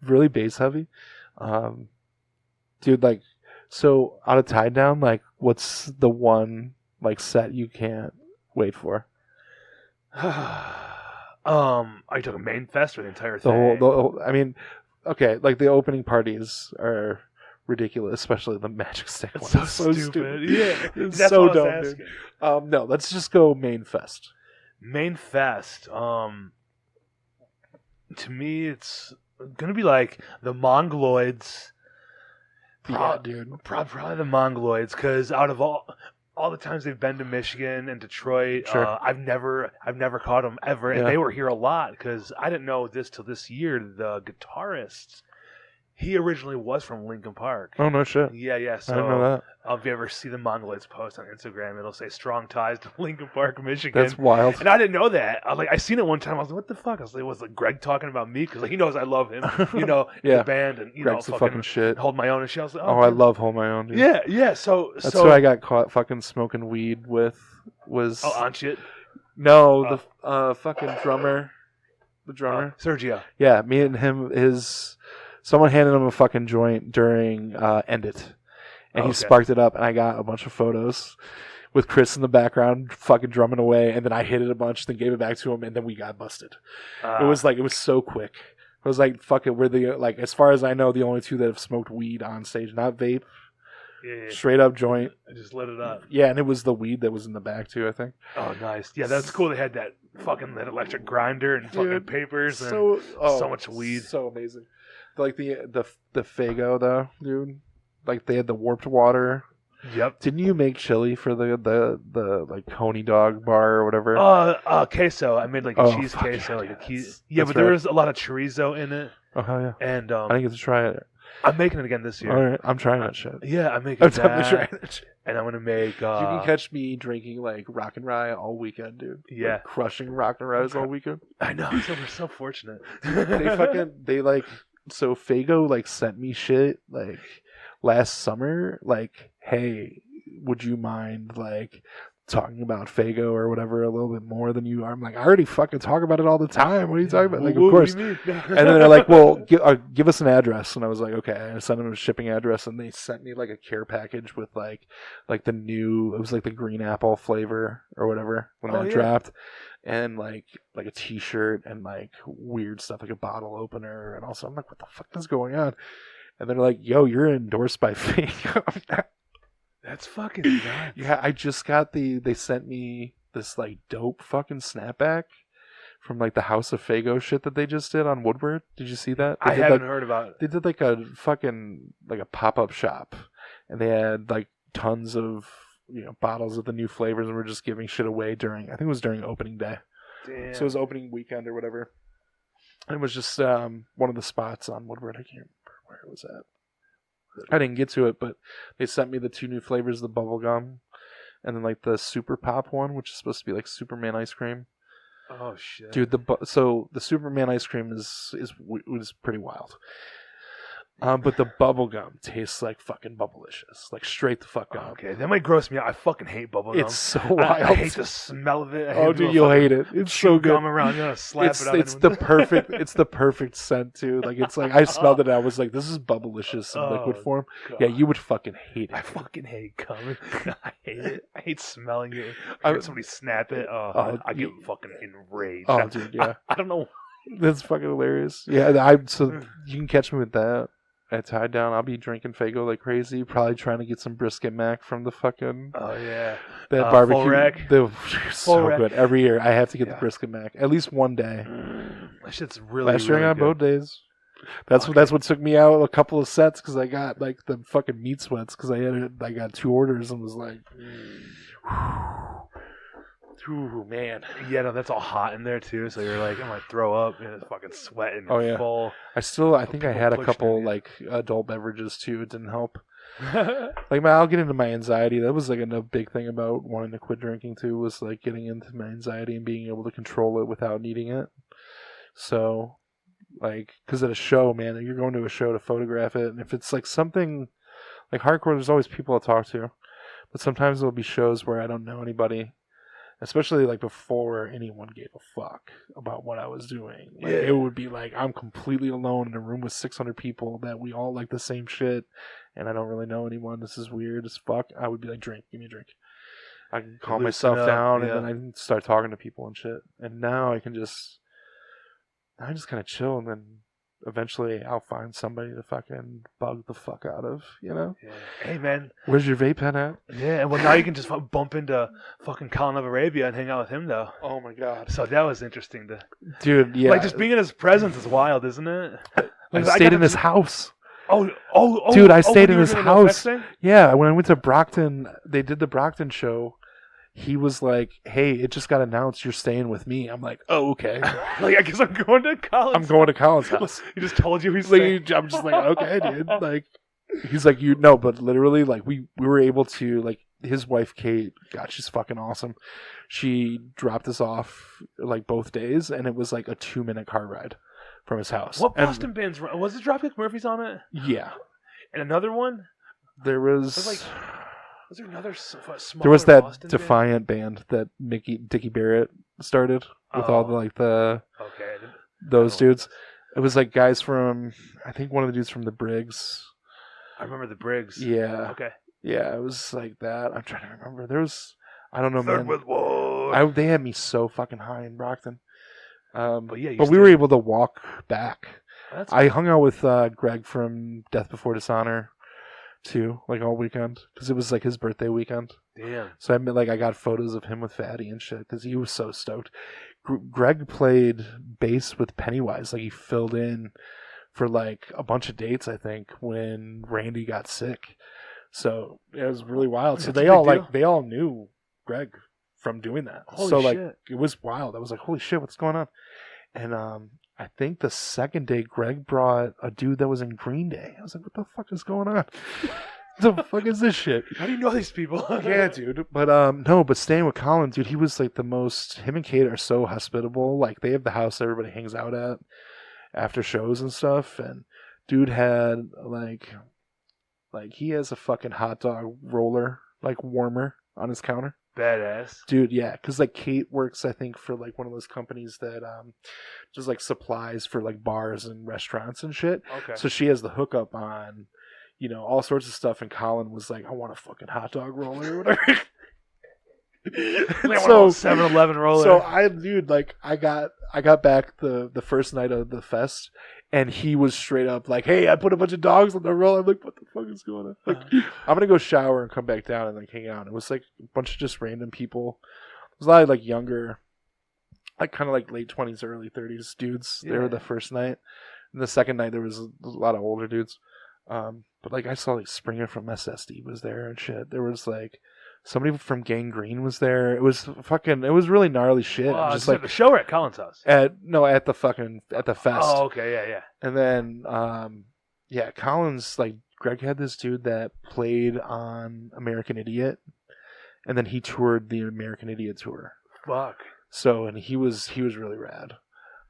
really bass heavy. Dude, like, so out of Tie Down, like, what's the one like set you can't wait for? Are you talking main fest or the entire thing? The whole, I mean, okay, like the opening parties are ridiculous, especially the Magic Stick one. It's so stupid. Yeah, it's so dumb, dude. No, let's just go main fest. Main fest. To me, it's gonna be like the Mongoloids. Yeah, dude. Probably the Mongoloids, because out of all the times they've been to Michigan and Detroit, sure. I've never caught them ever, and they were here a lot because I didn't know this till this year. The guitarist He originally was from Lincoln Park. Oh, no shit. Yeah. So, I didn't know that. If you ever see the Mongoloids post on Instagram, it'll say "Strong Ties to Lincoln Park, Michigan." That's wild. And I didn't know that. I seen it one time. I was like, "What the fuck?" I was like, "Was Greg talking about me?" Because he knows I love him, in the band, and Greg's the fucking shit. Hold My Own and shit. I was like, "Oh, I love Hold My Own." Dude. Yeah. So that's who I got caught fucking smoking weed with. Was on shit? No, the fucking drummer. The drummer, Sergio. Yeah, me and him. Someone handed him a fucking joint during End It. And he sparked it up, and I got a bunch of photos with Chris in the background fucking drumming away, and then I hit it a bunch, then gave it back to him, and then we got busted. It was so quick. It was like, fuck it, we're as far as I know, the only two that have smoked weed on stage, not vape. Yeah. Straight up joint. I just lit it up. Yeah, and it was the weed that was in the back too, I think. Oh, nice. Yeah, that's cool. They had that electric grinder and fucking papers and so much weed. So amazing. Like the Faygo though, dude. Like they had the warped water. Yep. Didn't you make chili for the like Coney Dog bar or whatever? Queso. I made a cheese queso, but there was a lot of chorizo in it. Oh hell yeah! And I didn't get to try it. I'm making it again this year. All right, I'm trying that shit. Yeah, I'm making that. I'm trying that shit. And I'm gonna make. You can catch me drinking rock and rye all weekend, dude. Yeah, crushing rock and ryes all weekend. I know. So we're so fortunate. So Faygo sent me shit last summer, hey, would you mind talking about Faygo or whatever a little bit more than you are? I'm I already fucking talk about it all the time. What are you talking about? Of course. And then they're like, well, give us an address. And I was like, okay. I sent them a shipping address, and they sent me a care package with the new, it was the green apple flavor or whatever when that dropped. And a t-shirt and weird stuff, a bottle opener. And also I'm like, what the fuck is going on? And they're like, yo, you're endorsed by Faygo. That's fucking nuts. Yeah, I just got they sent me this dope fucking snapback from the House of Faygo shit that they just did on Woodward. Did you see that? I haven't heard about it. They did a fucking a pop-up shop, and they had tons of bottles of the new flavors, and we're just giving shit away I think it was during opening day. Damn. So it was opening weekend or whatever. And it was just one of the spots on Woodward. I can't remember where it was at. I didn't get to it, but they sent me the two new flavors, the bubble gum, and then the super pop one, which is supposed to be Superman ice cream. Oh shit, dude! So the Superman ice cream is pretty wild. But the bubble gum tastes like fucking bubblicious, straight the fuck up. Okay, that might gross me out. I fucking hate bubble gum. It's so wild. I hate the smell of it. Dude, you'll hate it. It's so good. Gum around, slap it up. It's the perfect. It's the perfect scent too. It's I smelled it. And I was like, this is bubblicious in liquid form. God. Yeah, you would fucking hate it. I fucking hate gum. I hate it. I hate smelling it. I heard somebody snap it. I get fucking enraged. Oh, dude, yeah. I don't know. That's fucking hilarious. Yeah, so you can catch me with that. At Tied Down, I'll be drinking Faygo like crazy. Probably trying to get some brisket mac from the fucking that barbecue. Full rack. So good. Every year I have to get the brisket mac at least one day. That shit's really. Last year really I got good. both days. That's what took me out a couple of sets because I got the fucking meat sweats because I got 2 orders and was like. Ooh, man. Yeah, no, that's all hot in there too. So you're I'm gonna throw up and it's fucking sweating. Full. I think I had a couple adult beverages too. It didn't help. I'll get into my anxiety. That was a big thing about wanting to quit drinking too. Was getting into my anxiety and being able to control it without needing it. So, because at a show, man, you're going to a show to photograph it, and if it's something hardcore, there's always people to talk to. But sometimes there'll be shows where I don't know anybody. Especially before anyone gave a fuck about what I was doing. It would be I'm completely alone in a room with 600 people that we all like the same shit and I don't really know anyone. This is weird as fuck. I would be drink, give me a drink. I can calm myself down and then I can start talking to people and shit. And now I just kind of chill and then eventually I'll find somebody to fucking bug the fuck out of, Yeah. Hey, man. Where's your vape pen at? Yeah, well, now you can just bump into fucking Colin of Arabia and hang out with him, though. Oh, my God. So that was interesting. Dude, yeah. Just being in his presence is wild, isn't it? I stayed in his house. Oh. Dude, I stayed in his house. Yeah, when I went to Brockton, they did the Brockton show. he was like, "Hey, it just got announced you're staying with me." I'm like, "Oh, okay." Like, I guess I'm going to Colin's. I'm going to Colin's house. He just told you he's Like, staying. I'm just like, okay, dude. Like, he's like, you know, but literally, like, we were able to, like, his wife Kate, God, she's fucking awesome. She dropped us off like both days, and it was like a 2-minute car ride from his house. What Boston bands was it? Dropkick Murphys on it? Yeah, and another one. there was. Was there another smaller There was that Boston Defiant band that Dickie Barrett started with all the like the those dudes. It was like guys from, I think one of the dudes from the Briggs. I remember the Briggs. Yeah. Okay. Yeah, it was like that. I'm trying to remember. There was, I don't know, Third man. with War. They had me so fucking high in Brockton. But we were able to walk back. That's I hung out with Greg from Death Before Dishonor too, like all weekend, because it was like his birthday weekend. Damn. So I got photos of him with Fatty and shit because he was so stoked. Greg played bass with Pennywise, like he filled in for like a bunch of dates, I think, when Randy got sick. So it was really wild. So they all knew Greg from doing that. Holy shit. Like it was wild. I was like, holy shit, what's going on? And I think the second day Greg brought a dude that was in Green Day. I was like, what the fuck is going on? What the fuck is this shit? How do you know these people? Yeah, dude. But but staying with Colin, dude, he was like him and Kate are so hospitable. Like they have the house everybody hangs out at after shows and stuff. And dude had like he has a fucking hot dog roller, like warmer on his counter. Badass. Dude, yeah. Because like Kate works, I think, for like one of those companies that just like supplies for like bars and restaurants and shit. Okay. So she has the hookup on, all sorts of stuff. And Colin was like, I want a fucking hot dog roller or whatever. So 7-Eleven roller. So I got back the first night of the fest, and he was straight up like, "Hey, I put a bunch of dogs on the roller." I'm like, "What the fuck is going on?" Like, I'm gonna go shower and come back down and like hang out. It was like a bunch of just random people. It was a lot of like younger, like kind of like late 20s, early 30s dudes. Yeah. They were the first night, and the second night there was a lot of older dudes. But like I saw like Springer from SSD was there and shit. There was like somebody from Gang Green was there. It was really gnarly shit. Just like at the show or at Colin's house? At the fest. Oh, okay, yeah. And then Colin's like Greg had this dude that played on American Idiot, and then he toured the American Idiot tour. Fuck. So and he was really rad.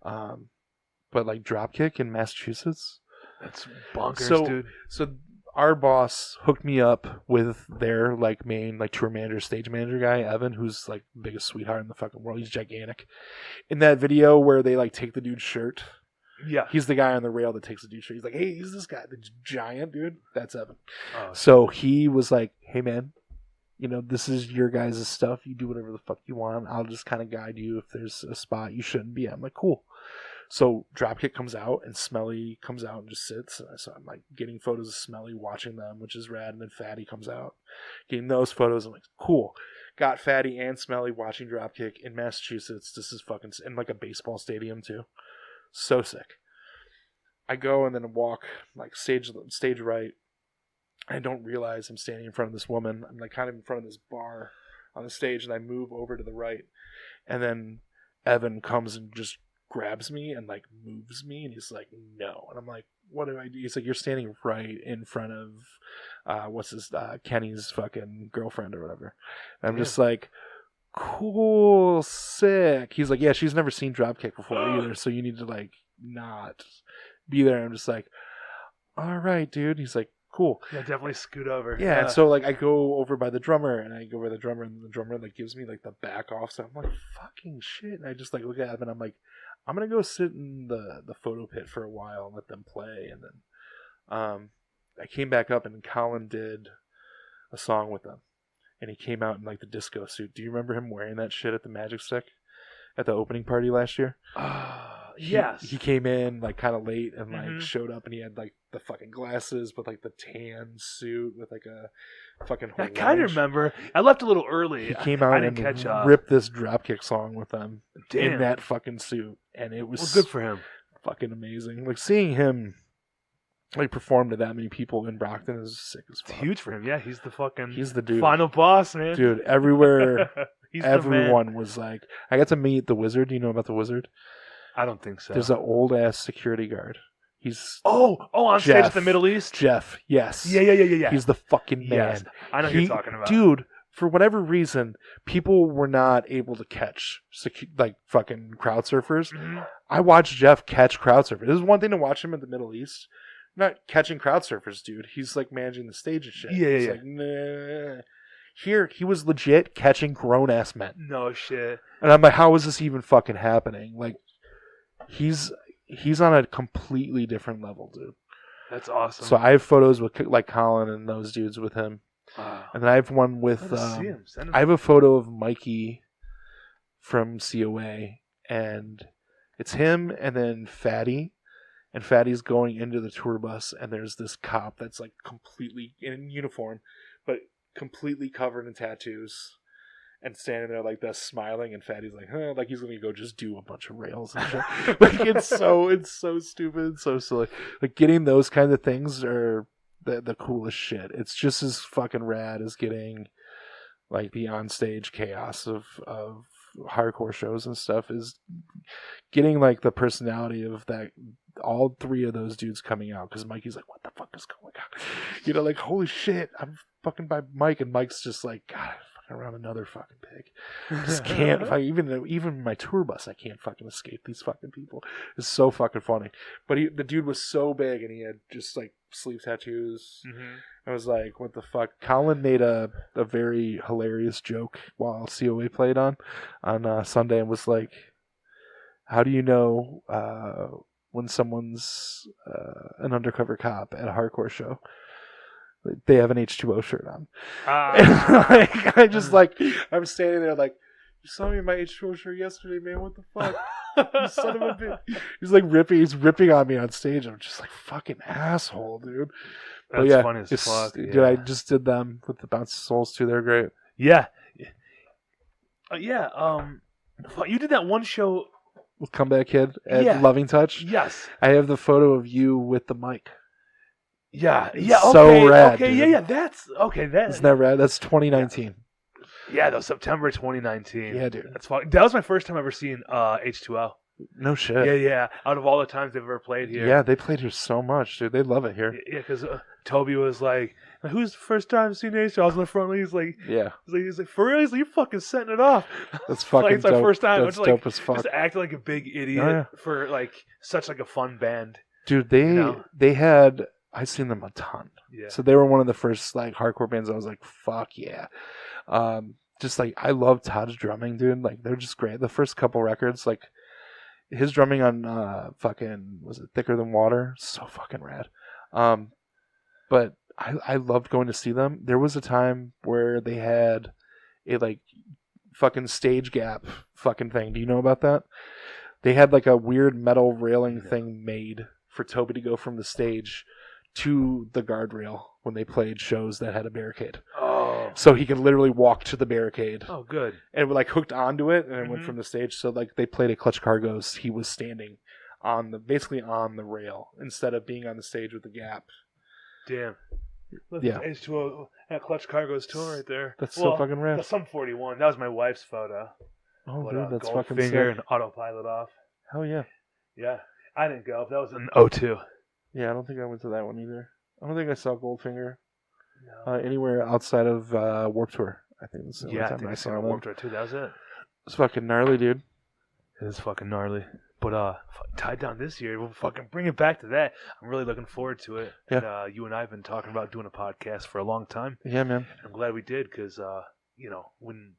But like Dropkick in Massachusetts. That's bonkers, dude. So our boss hooked me up with their like main like tour manager, stage manager guy, Evan, who's like the biggest sweetheart in the fucking world. He's gigantic. In that video where they like take the dude's shirt, yeah, he's the guy on the rail that takes the dude's shirt. He's like, "Hey, he's this guy, the giant dude." That's Evan. Oh, so he was like, "Hey, man, this is your guys' stuff. You do whatever the fuck you want. I'll just kind of guide you if there's a spot you shouldn't be at." I'm like, "Cool." So Dropkick comes out and Smelly comes out and just sits. So I'm like getting photos of Smelly, watching them, which is rad. And then Fatty comes out, getting those photos. I'm like, cool. Got Fatty and Smelly watching Dropkick in Massachusetts. This is fucking in like a baseball stadium too. So sick. I go and then walk like stage right. I don't realize I'm standing in front of this woman. I'm like kind of in front of this bar on the stage, and I move over to the right, and then Evan comes and just grabs me and like moves me, and he's like, "No," and I'm like, "What do I do?" He's like, "You're standing right in front of Kenny's fucking girlfriend or whatever." And I'm just like, "Cool, sick." He's like, "Yeah, she's never seen Dropkick before either, so you need to like not be there." I'm just like, "All right, dude." He's like, "Cool." Yeah, definitely scoot over. Yeah, and so like I go over by the drummer, and the drummer like gives me like the back off. So I'm like, "Fucking shit!" And I just like look at him, and I'm like, I'm gonna go sit in the photo pit for a while and let them play, and then I came back up, and Colin did a song with them, and he came out in like the disco suit. Do you remember him wearing that shit at the Magic Stick at the opening party last year? Yes. He came in like kind of late and like showed up, and he had like the fucking glasses with like the tan suit with like a fucking. I kind of remember. I left a little early. He came out and ripped this Dropkick song with them in that fucking suit, and it was good for him. Fucking amazing. Like seeing him like perform to that many people in Brockton is sick as fuck. It's huge for him. Yeah, he's the dude. Final boss, man. Dude, everywhere everyone was like, I got to meet the Wizard. Do you know about the Wizard? I don't think so. There's an old ass security guard. He's on stage at the Middle East. Jeff, yes, yeah. He's the fucking man. Yes. I know who you're talking about, dude. For whatever reason, people were not able to catch like fucking crowd surfers. Mm-hmm. I watched Jeff catch crowd surfers. This is one thing to watch him in the Middle East. Not catching crowd surfers, dude. He's like managing the stage and shit. Yeah, He's like, nah. Here, he was legit catching grown ass men. No shit. And I'm like, how is this even fucking happening? Like, he's on a completely different level, dude. That's awesome. So I have photos with like Colin and those dudes with him. And then I have one with I have a photo of Mikey from COA, and it's him and then Fatty, and Fatty's going into the tour bus, and there's this cop that's like completely in uniform but completely covered in tattoos and standing there like this smiling, and Fatty's like, like he's gonna go just do a bunch of rails and shit. Like it's so stupid, so silly. Like getting those kind of things are the coolest shit. It's just as fucking rad as getting like the onstage chaos of hardcore shows and stuff, is getting like the personality of that, all three of those dudes coming out, because Mikey's like, what the fuck is going on? You know, like, holy shit, I'm fucking by Mike, and Mike's just like, God, around another fucking pig. I just can't. Even my tour bus, I can't fucking escape these fucking people. It's so fucking funny. But the dude was so big, and he had just like sleeve tattoos. Mm-hmm. I was like, what the fuck? Colin made a very hilarious joke while COA played on Sunday, and was like, how do you know when someone's an undercover cop at a hardcore show? They have an H2O shirt on. Like, I'm standing there like, you saw me in my H2O shirt yesterday, man. What the fuck? You son of a bitch. He's ripping on me on stage. I'm just like, fucking asshole, dude. That's funny as fuck. Dude, I just did them with the Bounce Souls too. They're great. Yeah. You did that one show with Comeback Kid at Loving Touch. Yes. I have the photo of you with the mic. Yeah, so rad. Okay, dude. yeah, that's okay. Isn't that rad? That's 2019. Yeah, that was September 2019. Yeah, dude. That's fun. That was my first time ever seeing H2O. No shit. Yeah. Out of all the times they've ever played here. Yeah, they played here so much, dude. They love it here. Yeah, because Toby was like, "Who's the first time seeing H2O?" I was in the front. He's like, "Yeah." He's like, "For real?" He's like, "You're fucking setting it off." That's fucking it's my first time. That's dope as fuck. Just acting like a big idiot for like such like a fun band. Dude, they had. I've seen them a ton. Yeah. So they were one of the first like hardcore bands I was like, fuck yeah. Just like, I love Todd's drumming, dude. Like, they're just great. The first couple records, like his drumming on fucking, was it Thicker Than Water? So fucking rad. But I loved going to see them. There was a time where they had a like fucking stage gap fucking thing. Do you know about that? They had like a weird metal railing thing made for Toby to go from the stage to the guardrail when they played shows that had a barricade. Oh. So he could literally walk to the barricade. Oh, good. And like hooked onto it, and it went from the stage. So like they played at Clutch Cargo's, he was standing basically on the rail instead of being on the stage with the gap. Damn. Look, yeah. H2O at Clutch Cargo's tour right there. That's so fucking rad. That's some 41. That was my wife's photo. Oh, dude, that's fucking Goldfinger sick. and autopilot off. Hell yeah. Yeah. I didn't go. That was in 02. Yeah, I don't think I went to that one either. I don't think I saw Goldfinger no. Anywhere outside of Warped Tour. I think that's the only time I saw Warped Tour too. That was it. It's fucking gnarly, dude. It is fucking gnarly. But Tied Down this year, we'll fucking bring it back to that. I'm really looking forward to it. Yeah. And you and I have been talking about doing a podcast for a long time. Yeah, man. I'm glad we did because, when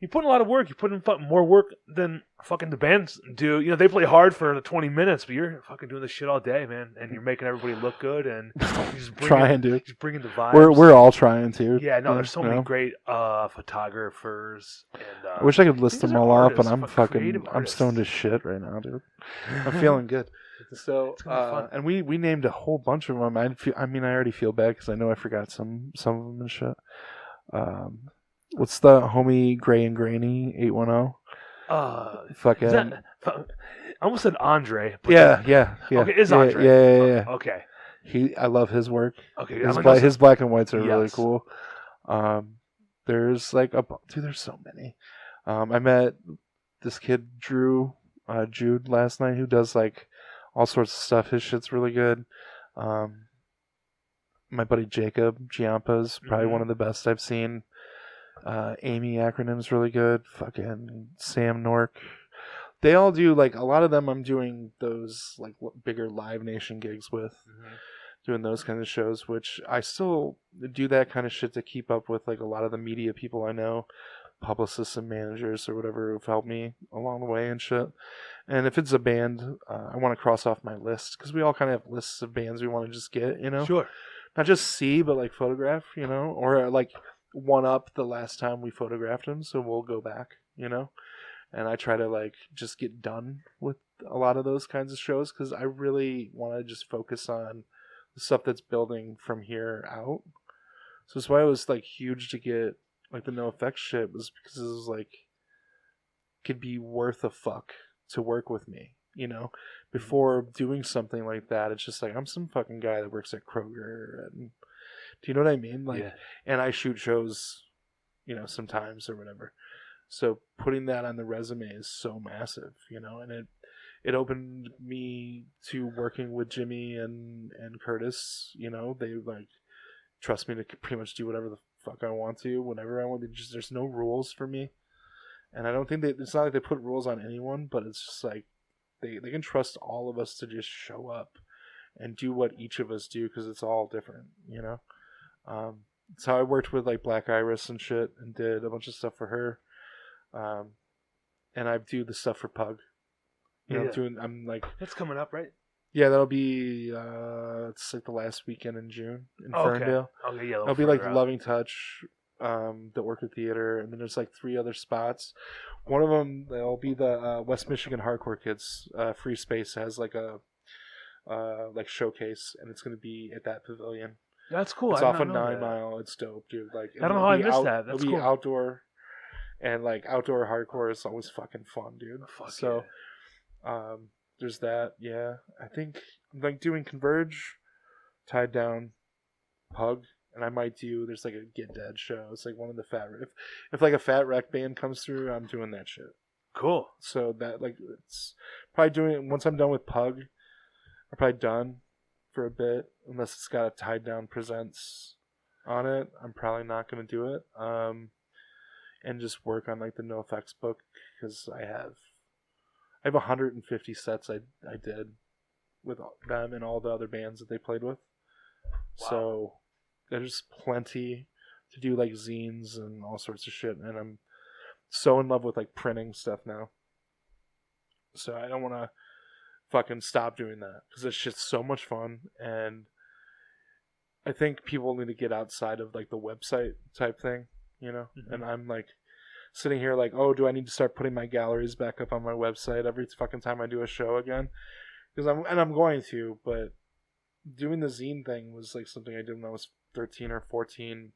you put in a lot of work, you put in more work than fucking the bands do. You know, they play hard for the 20 minutes, but you're fucking doing this shit all day, man. And you're making everybody look good, and you're just bringing the vibes. We're all trying to. Yeah, no, there's so many great photographers. And I wish I could list them all up, and I'm stoned as shit right now, dude. I'm feeling good. So, and we named a whole bunch of them. I already feel bad because I know I forgot some of them and shit. What's the homie Gray and Granny 810? Fucking. I almost said Andre. Yeah. Okay, it's Andre. Yeah. Okay. I love his work. Okay. His black and whites are really cool. There's like dude, there's so many. I met this kid Jude last night, who does like all sorts of stuff. His shit's really good. My buddy Jacob Giampa's probably one of the best I've seen. Amy Acronym's really good. Fucking Sam Nork. They all do, like, a lot of them I'm doing those, like, bigger Live Nation gigs with. Doing those kind of shows, which I still do that kind of shit to keep up with, like, a lot of the media people I know, publicists and managers or whatever, who've helped me along the way and shit. And if it's a band, I want to cross off my list, because we all kind of have lists of bands we want to just get, you know? Sure. Not just see, but, like, photograph, you know? Or, like, one up the last time we photographed them, so we'll go back, you know? And I try to, like, just get done with a lot of those kinds of shows, because I really want to just focus on the stuff that's building from here out. So that's why it was, like, huge to get, like, the No Effects shit, was because it was, like, could be worth a fuck to work with me, you know? Before doing something like that, it's just like, I'm some fucking guy that works at Kroger, and do you know what I mean? Like, and I shoot shows, you know, sometimes or whatever. So putting that on the resume is so massive, you know, and it opened me to working with Jimmy and Curtis. You know, they like trust me to pretty much do whatever the fuck I want to, whenever I want to. Just, there's no rules for me, and I don't think it's not like they put rules on anyone, but it's just like they can trust all of us to just show up and do what each of us do, because it's all different, you know. So I worked with like Black Iris and shit, and did a bunch of stuff for her. And I do the stuff for Pug. You know, I'm like, that's coming up, right? Yeah, that'll be it's like the last weekend in June in Ferndale. Okay, yeah. It'll be like Loving Touch, the Orchid Theater, and then there's like 3 other spots. One of them, they'll be the West Michigan Hardcore Kids. Free Space has like a like showcase, and it's gonna be at that pavilion. That's cool. It's off of 9 Mile. It's dope, dude. Like, I don't know how I missed that. That's it'll cool. be outdoor. And like outdoor hardcore is always fucking fun, dude. So, there's that. Yeah, I think I'm like doing Converge, Tied Down, Pug, and I might do. There's like a Get Dead show. It's like one of the if like a Fat Wreck band comes through, I'm doing that shit. Cool. So that like it's probably doing. Once I'm done with Pug, I'm probably done for a bit, unless it's got a Tied Down Presents on it. I'm probably not gonna do it. And just work on like the No Effects book, because I have 150 sets I did with them and all the other bands that they played with. Wow. So there's plenty to do, like zines and all sorts of shit, and I'm so in love with like printing stuff now. So I don't want to fucking stop doing that, because this shit's so much fun, and I think people need to get outside of like the website type thing. You know, and I'm like sitting here like, oh, do I need to start putting my galleries back up on my website every fucking time I do a show again? Because I'm going to, but doing the zine thing was like something I did when I was 13 or 14.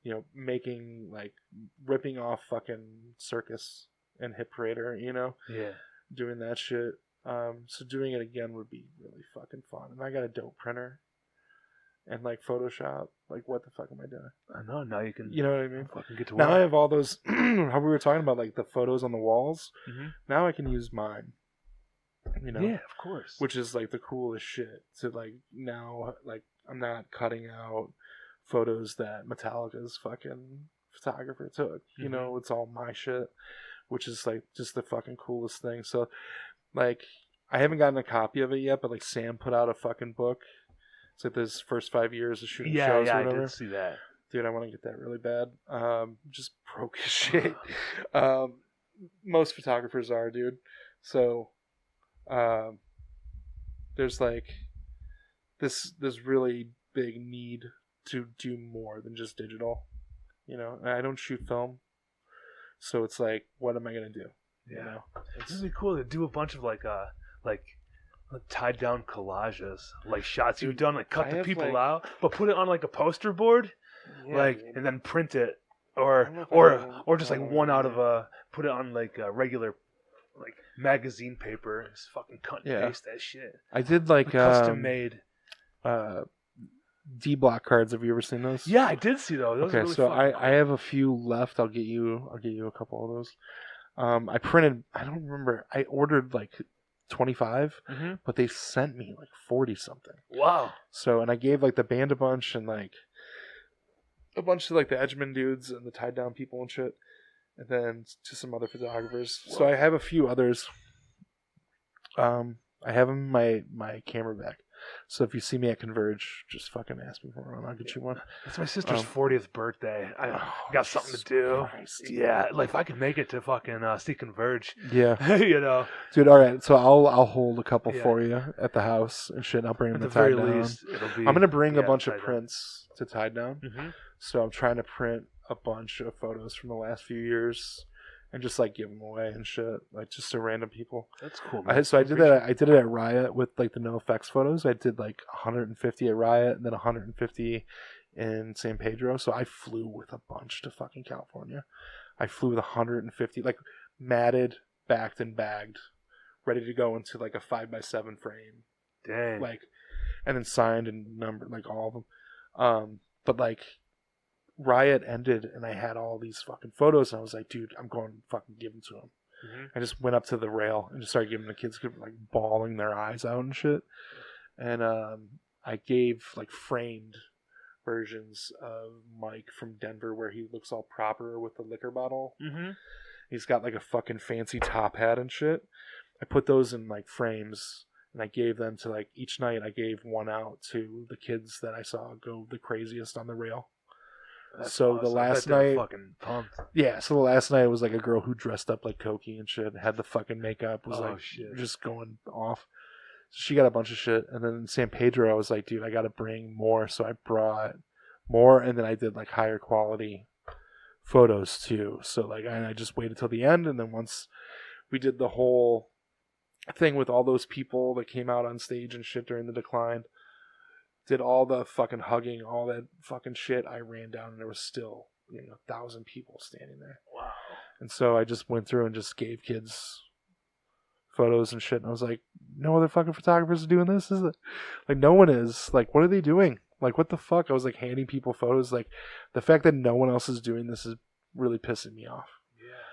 You know, making like ripping off fucking Circus and Hip Parader, you know, doing that shit. So doing it again would be really fucking fun, and I got a dope printer. And like Photoshop, like what the fuck am I doing? I know, now you can. You know what I mean? Fucking get to work. Now I have all those. How we were talking about like the photos on the walls. Now I can use mine. You know? Yeah, of course. Which is like the coolest shit. To like now, like I'm not cutting out photos that Metallica's fucking photographer took. You know, it's all my shit, which is like just the fucking coolest thing. So, like, I haven't gotten a copy of it yet, but like Sam put out a fucking book. It's like his first 5 years of shooting shows or whatever. I did see that. Dude, I want to get that really bad. Just broke as shit. Most photographers are, dude. So, there's like this really big need to do more than just digital. You know, and I don't shoot film, so it's like, what am I gonna do? Yeah, you know? It's really cool to do a bunch of like tied down collages, like shots you've done, like cut the people out, but put it on like a poster board, and then print it, or just like one out of put it on like a regular like magazine paper and just fucking cut and paste that shit. I did like custom made. D block cards. Have you ever seen those? Yeah, I did see those. Those are Okay, really so fucking I have a few left. I'll get you a couple of those. I printed. I don't remember. I ordered like 25, but they sent me like 40 something. Wow. So and I gave like the band a bunch and like a bunch to like the Edgeman dudes and the tied down people and shit, and then to some other photographers. Whoa. So I have a few others. I have them in my camera bag. So if you see me at Converge, just fucking ask me for one. I'll get you one. It's my sister's 40th birthday. I got something to do. Christ. Yeah, like if I could make it to fucking see Converge. Yeah. You know. Dude, all right. So I'll hold a couple for you at the house and shit. I'll bring them to Tied Down. Least, I'm going to bring a bunch of prints to Tied Down. So I'm trying to print a bunch of photos from the last few years. And just like give them away and shit, like just to random people. That's cool. I did that. I did it at Riot with like the no effects photos. I did like 150 at Riot and then 150 in San Pedro. So I flew with a bunch to fucking California. I flew with 150, like matted, backed, and bagged, ready to go into like a 5x7 frame. Dang. Like, and then signed and numbered, like all of them. But like. Riot ended and I had all these fucking photos and I was like, dude, I'm going to fucking give them to him. I just went up to the rail and just started giving the kids like bawling their eyes out and shit. And I gave like framed versions of Mike from Denver where he looks all proper with the liquor bottle. He's got like a fucking fancy top hat and shit. I put those in like frames and I gave them to like each night. I gave one out to the kids that I saw go the craziest on the rail. That's so awesome. The last night, fucking pumped. Yeah. So the last night was like a girl who dressed up like Cokie and shit, had the fucking makeup, was shit. Just going off. So she got a bunch of shit, and then in San Pedro, I was like, dude, I got to bring more. So I brought more, and then I did like higher quality photos too. So like, I just waited till the end, and then once we did the whole thing with all those people that came out on stage and shit during the decline. Did all the fucking hugging, all that fucking shit. I ran down and there was still, 1,000 people standing there. Wow. And so I just went through and just gave kids photos and shit. And I was like, no other fucking photographers are doing this, is it? Like, no one is. Like, what are they doing? Like, what the fuck? I was like handing people photos. Like, the fact that no one else is doing this is really pissing me off.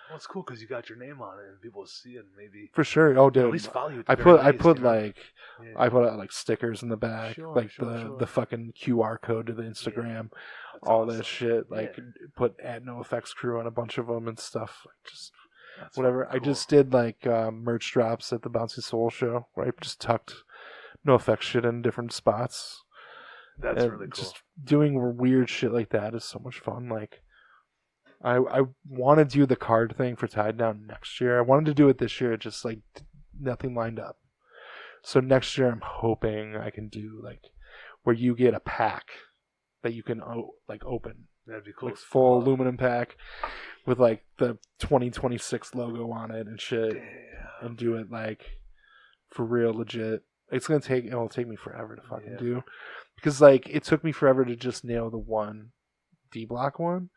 Well, it's cool because you got your name on it and people see it. Maybe for sure. Oh, dude, at least follow you. I put like stickers in the back, the fucking QR code to the Instagram, all awesome. That shit. Like put add no effects crew on a bunch of them and stuff. Like just whatever. Cool. I just did like merch drops at the Bouncy Soul show where I just tucked no effects shit in different spots. That's really cool. Just doing weird shit like that is so much fun. Like. I want to do the card thing for Tied Down next year. I wanted to do it this year, just like nothing lined up. So next year I'm hoping I can do like where you get a pack that you can like open. That'd be cool. Like full aluminum pack with like the 2026 logo on it and shit. Damn. And do it like for real legit. It'll take me forever to fucking do. Because like it took me forever to just nail the one D block one.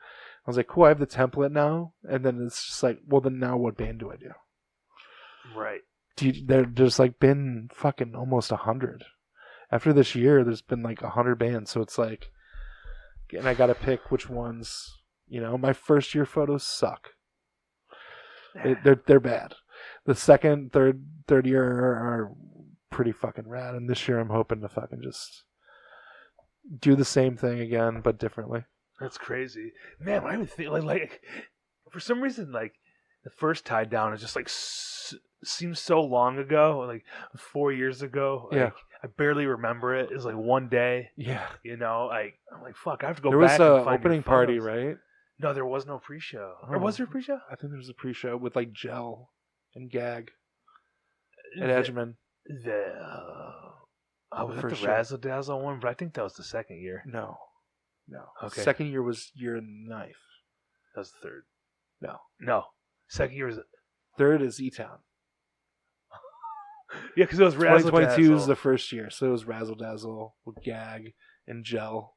I was like, cool, I have the template now. And then it's just like, well, then now what band do I do? Right. There's like been fucking almost 100. After this year, there's been like 100 bands. So it's like, and I got to pick which ones, my first year photos suck. They're bad. The second, third year are pretty fucking rad. And this year I'm hoping to fucking just do the same thing again, but differently. That's crazy, man. I even think like for some reason like the first Tied Down is just like seems so long ago, like 4 years ago. Like, I barely remember it. It was like one day. Yeah, like I'm like fuck. I have to go. There back was and an find opening party, right? No, there was no pre-show. Or was there a pre-show? I think there was a pre-show with like Gel and Gag and Edgeman. I was at the Razzle Dazzle one, but I think that was the second year. No. Okay. Second year was Year Knife. That was the third. No. Second year was third is E-Town. Yeah, because it was Razzle Dazzle. 2022 is the first year, so it was Razzle Dazzle with Gag and Gel.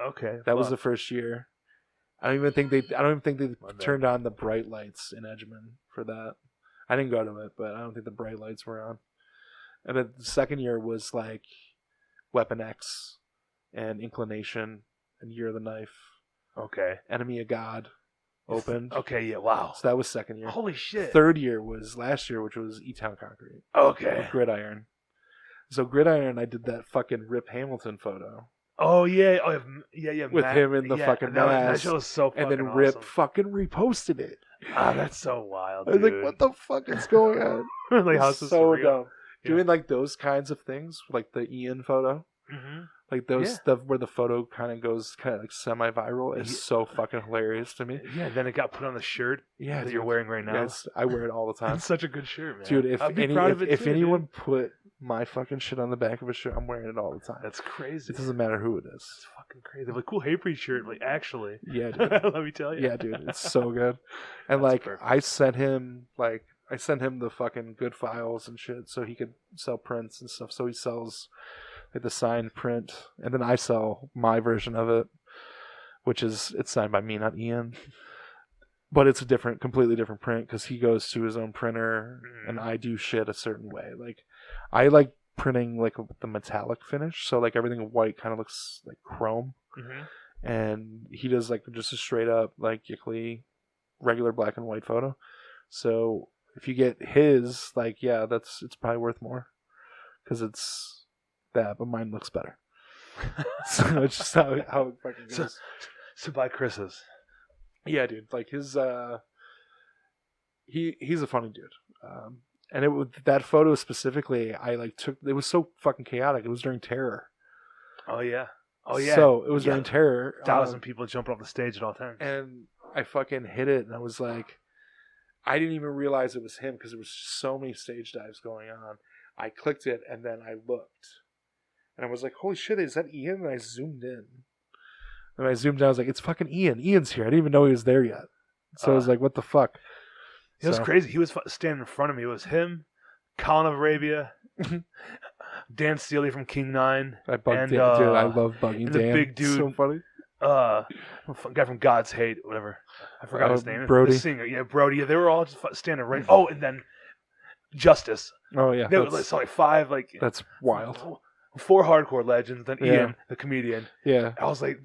Okay, that was the first year. I don't even think they turned on the bright lights in Edgeman for that. I didn't go to it, but I don't think the bright lights were on. And then the second year was like Weapon X and Inclination and Year of the Knife. Okay. Enemy of God opened. Okay, yeah, wow. So that was second year. Holy shit. Third year was last year, which was E-Town Concrete. Okay. With Gridiron. So Gridiron, I did that fucking Rip Hamilton photo. Oh, yeah. Oh, yeah. With him in the fucking mask. That show was so fucking and then awesome. Rip fucking reposted it. Ah, that's so wild, I dude. was like, what the fuck is going on? Like, how so surreal. dumb. Yeah. Doing like those kinds of things, like the Ian photo. Mm-hmm. Like those stuff where the photo kind of goes kind of like semi-viral is so fucking hilarious to me. Yeah, then it got put on the shirt that you're wearing right now. Yes, I wear it all the time. It's such a good shirt, man. Dude, if anyone dude. put my fucking shit on the back of a shirt, I'm wearing it all the time. That's crazy. It doesn't matter who it is. It's fucking crazy. They have a cool Hatebreed shirt, like, actually. Yeah, dude. Let me tell you. Yeah, dude. It's so good. And That's like, perfect. I sent him the fucking good files and shit so he could sell prints and stuff. So he sells like the signed print, and then I sell my version of it, which is it's signed by me, not Ian. But it's a completely different print because he goes to his own printer, and I do shit a certain way. Like, I like printing like with the metallic finish, so like everything white kind of looks like chrome, and he does like just a straight up like Yikli regular black and white photo. So if you get his, like, yeah, it's probably worth more because it's that, but mine looks better. So it's just how it fucking goes. So buy Chris's. Yeah, dude. Like his, he's a funny dude. And that photo specifically, I like took. It was so fucking chaotic. It was during Terror. Oh yeah. Oh yeah. So it was during Terror. 1,000 people jumping off the stage at all times. And I fucking hit it, and I was like, I didn't even realize it was him because there was so many stage dives going on. I clicked it, and then I looked. And I was like, holy shit, is that Ian? And I zoomed in. And I zoomed in, I was like, it's fucking Ian. Ian's here. I didn't even know he was there yet. So I was like, what the fuck? It was crazy. He was standing in front of me. It was him, Colin of Arabia, Dan Seeley from King 9. I bugged Dan. Dude, I love bugging Dan. The big dude. So funny. Guy from God's Hate, whatever. I forgot his name. Brody. The singer. Yeah, Brody. Yeah, they were all just standing right. Oh, and then Justice. Oh, yeah. They were like 5, like. That's wild. 4 hardcore legends, then Ian, the comedian. Yeah. I was like,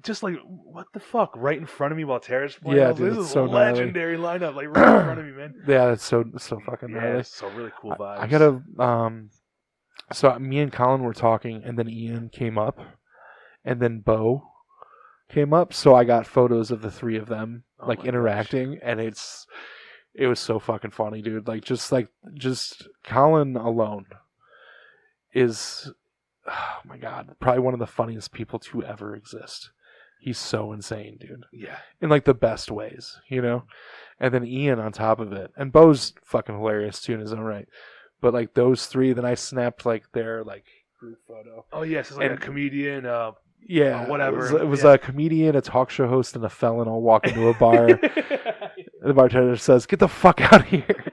what the fuck? Right in front of me while Terrace playing? Yeah, dude, this is so a legendary lineup, like right in front of me, man. Yeah, that's so fucking gnarly. Yeah, so really cool vibes. I gotta, so me and Colin were talking, and then Ian came up, and then Bo came up, so I got photos of the three of them, interacting, and it was so fucking funny, dude. Just Colin alone is... Oh my god, probably one of the funniest people to ever exist. He's so insane, dude. Yeah. In like the best ways, you know? And then Ian on top of it. And Bo's fucking hilarious too in his own right. But like those three, then I snapped like their like group photo. Oh yes, it's like a comedian, whatever. It was a comedian, a talk show host, and a felon all walk into a bar. And the bartender says, "Get the fuck out of here."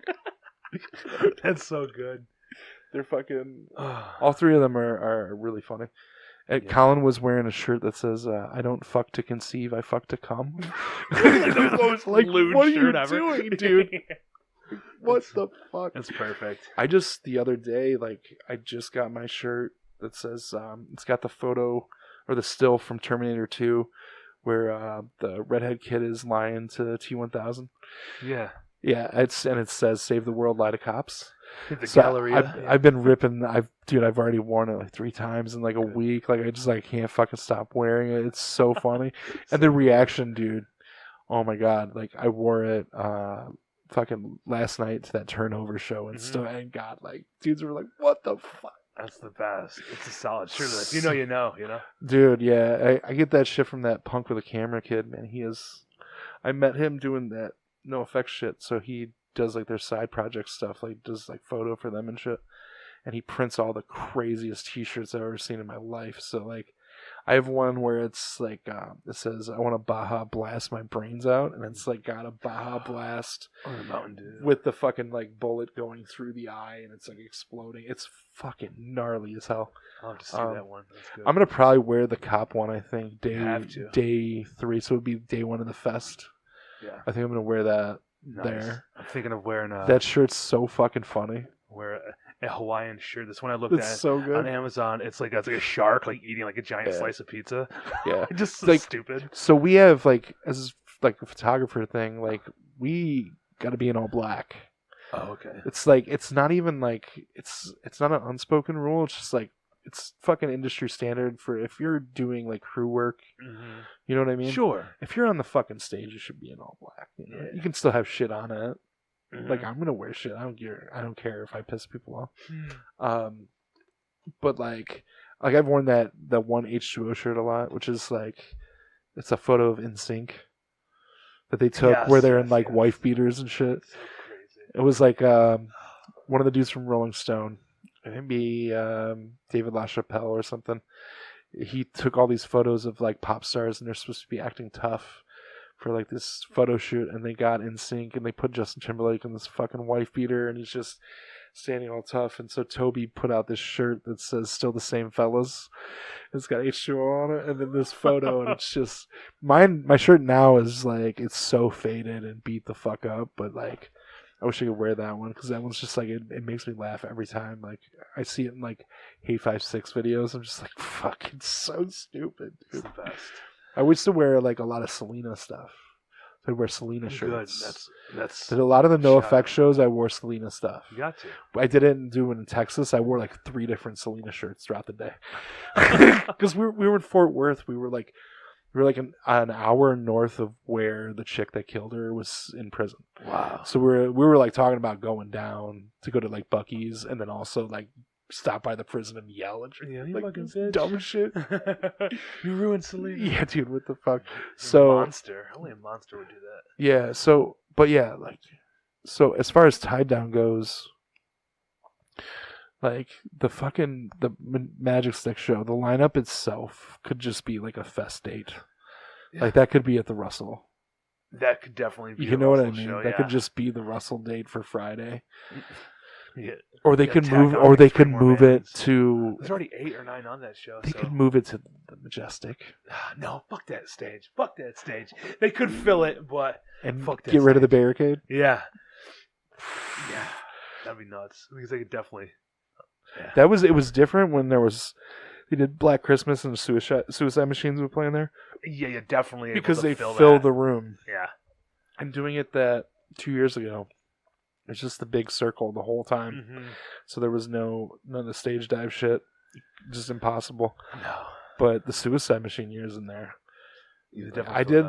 That's so good. They're fucking... all three of them are really funny. Colin was wearing a shirt that says, I don't fuck to conceive, I fuck to come. The most lewd what are shirt you ever. doing, dude? What the fuck? That's perfect. The other day, I just got my shirt that says, it's got the photo, or the still from Terminator 2, where the redhead kid is lying to T-1000. Yeah. Yeah, it says, save the world, lie to cops. The So Galleria. I've been ripping. I've already worn it like 3 times in like a week. Like I can't fucking stop wearing it. It's so funny. And the reaction, dude. Oh my god! Like I wore it fucking last night to that turnover show and stuff. And god, like dudes were like, "What the fuck?" That's the best. It's a solid shirt. If you know, you know. You know. Dude, yeah, I get that shit from that Punk with a Camera kid. Man, he is. I met him doing that No Effects shit. So he does like their side project stuff, like does like photo for them and shit, and he prints all the craziest t-shirts I've ever seen in my life. So like I have one where it's like it says I want to Baja blast my brains out, and it's like got a Baja blast Mountain Dew with the fucking like bullet going through the eye and it's like exploding. It's fucking gnarly as hell. I'll have to see that one. That's good. I'm gonna probably wear the cop one, I think, day 3, so it would be day 1 of the fest. Yeah, I think I'm gonna wear that. Nice. There. I'm thinking of wearing that shirt's so fucking funny. a Hawaiian shirt. This one I looked It's at so good on Amazon. It's like a shark like eating like a giant slice of pizza. Yeah. Just so like stupid. So we have like as like a photographer thing, like we got to be in all black. Oh, okay. It's like it's not even like it's not an unspoken rule. It's just like it's fucking industry standard for if you're doing like crew work. Mm-hmm. You know what I mean? Sure. If you're on the fucking stage, you should be in all black. You know? Yeah. You can still have shit on it. Mm-hmm. Like I'm gonna wear shit. I don't care if I piss people off. Mm. But like I've worn that one H2O shirt a lot, which is like it's a photo of NSYNC that they took where they're in like wife beaters and shit. So crazy. It was like one of the dudes from Rolling Stone, maybe David LaChapelle or something. He took all these photos of like pop stars and they're supposed to be acting tough for like this photo shoot, and they got NSYNC and they put Justin Timberlake in this fucking wife beater and he's just standing all tough. And so Toby put out this shirt that says "Still the Same Fellas." It's got H2O on it, and then this photo, and it's just my shirt now is like it's so faded and beat the fuck up, but like I wish I could wear that one because that one's just like it makes me laugh every time. Like I see it in like Hate 5-6 videos. I'm just like, fuck, it's so stupid, dude. It's the best. I used to wear like a lot of Selena stuff. I'd wear Selena shirts. Good. That's Did a lot of the No Effect shows. I wore Selena stuff. You got to. I didn't do it in Texas. I wore like 3 different Selena shirts throughout the day because we were in Fort Worth. We were like an hour north of where the chick that killed her was in prison. Wow. So we were like talking about going down to go to like Buc-ee's and then also like stop by the prison and yell and shit. Yeah, you like fucking bitch. Dumb shit. You ruined Selena. Yeah, dude, what the fuck? You're a monster. Only a monster would do that. Yeah, but yeah, like, so as far as Tied Down goes, like the Magic Stick show, the lineup itself could just be like a fest date. Yeah. Like that could be at the Russell. That could definitely be. You know what I mean? Show, that could just be the Russell date for Friday. Yeah. Or they could move it to. There's already 8 or 9 on that show. They could move it to the Majestic. No, fuck that stage. Fuck that stage. They could fill it, but fuck that. Get rid of the barricade. Yeah. Yeah, that'd be nuts. Because they could definitely. Yeah. It was different when they did Black Christmas and Suicide Machines were playing there. Yeah, definitely. Because they fill the room. Yeah. And doing it that 2 years ago. It's just the big circle the whole time. Mm-hmm. So there was none of the stage dive shit. Just impossible. No. But the Suicide Machine years in there. I did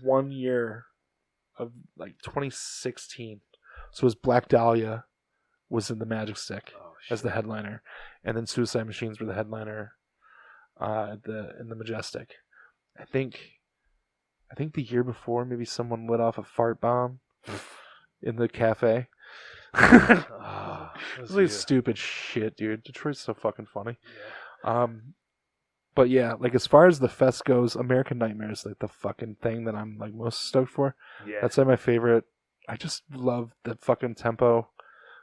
1 year of like 2016. So it was Black Dahlia was in the Magic Stick as the headliner. And then Suicide Machines were the headliner in the Majestic. I think the year before maybe someone lit off a fart bomb in the cafe. It's like stupid shit, dude. Detroit's so fucking funny. Yeah. But yeah, like as far as the fest goes, American Nightmare is like the fucking thing that I'm like most stoked for. Yeah. That's like my favorite. I just love the fucking tempo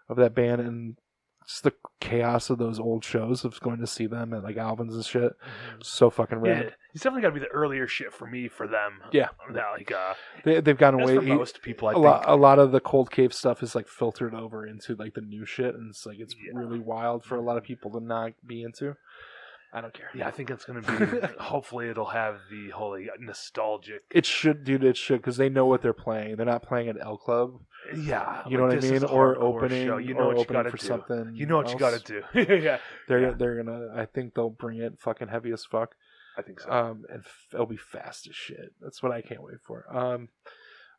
of that band and just the chaos of those old shows of going to see them at like Alvin's and shit. Mm-hmm. So fucking rad. Yeah, it's definitely got to be the earlier shit for me for them. Yeah, that like they've gone away. For most people, I think a lot of the Cold Cave stuff is like filtered over into like the new shit, and it's like it's really wild for a lot of people to not be into. I don't care. Yeah, I think it's going to be. Hopefully, it'll have the whole nostalgic. It should, dude. It should because they know what they're playing. They're not playing at L Club. Yeah, you know what I mean, or opening. Show. You know what you got to do. Something. You know what else. You got to do. Yeah, they're gonna. I think they'll bring it fucking heavy as fuck. I think so. And it'll be fast as shit. That's what I can't wait for.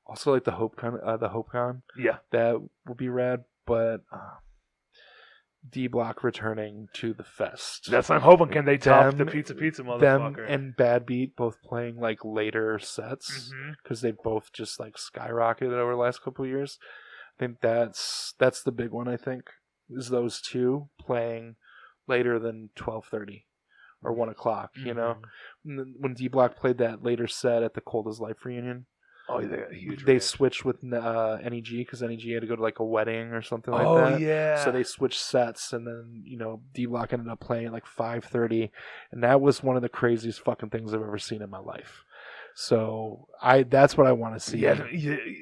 Also like the HopeCon. Yeah, that will be rad. But D Block returning to the fest. That's what I'm hoping. Can they top the Pizza motherfucker? Them and Bad Beat both playing like later sets because they both just like skyrocketed over the last couple of years. I think that's the big one. I think is those two playing later than 12:30 or 1 o'clock. You know, when D Block played that later set at the Cold as Life reunion. Oh, they got a huge. They switched with NEG because NEG had to go to like a wedding or something like that. Oh yeah. So they switched sets, and then D Block ended up playing at like 5:30, and that was one of the craziest fucking things I've ever seen in my life. So that's what I want to see. Yeah,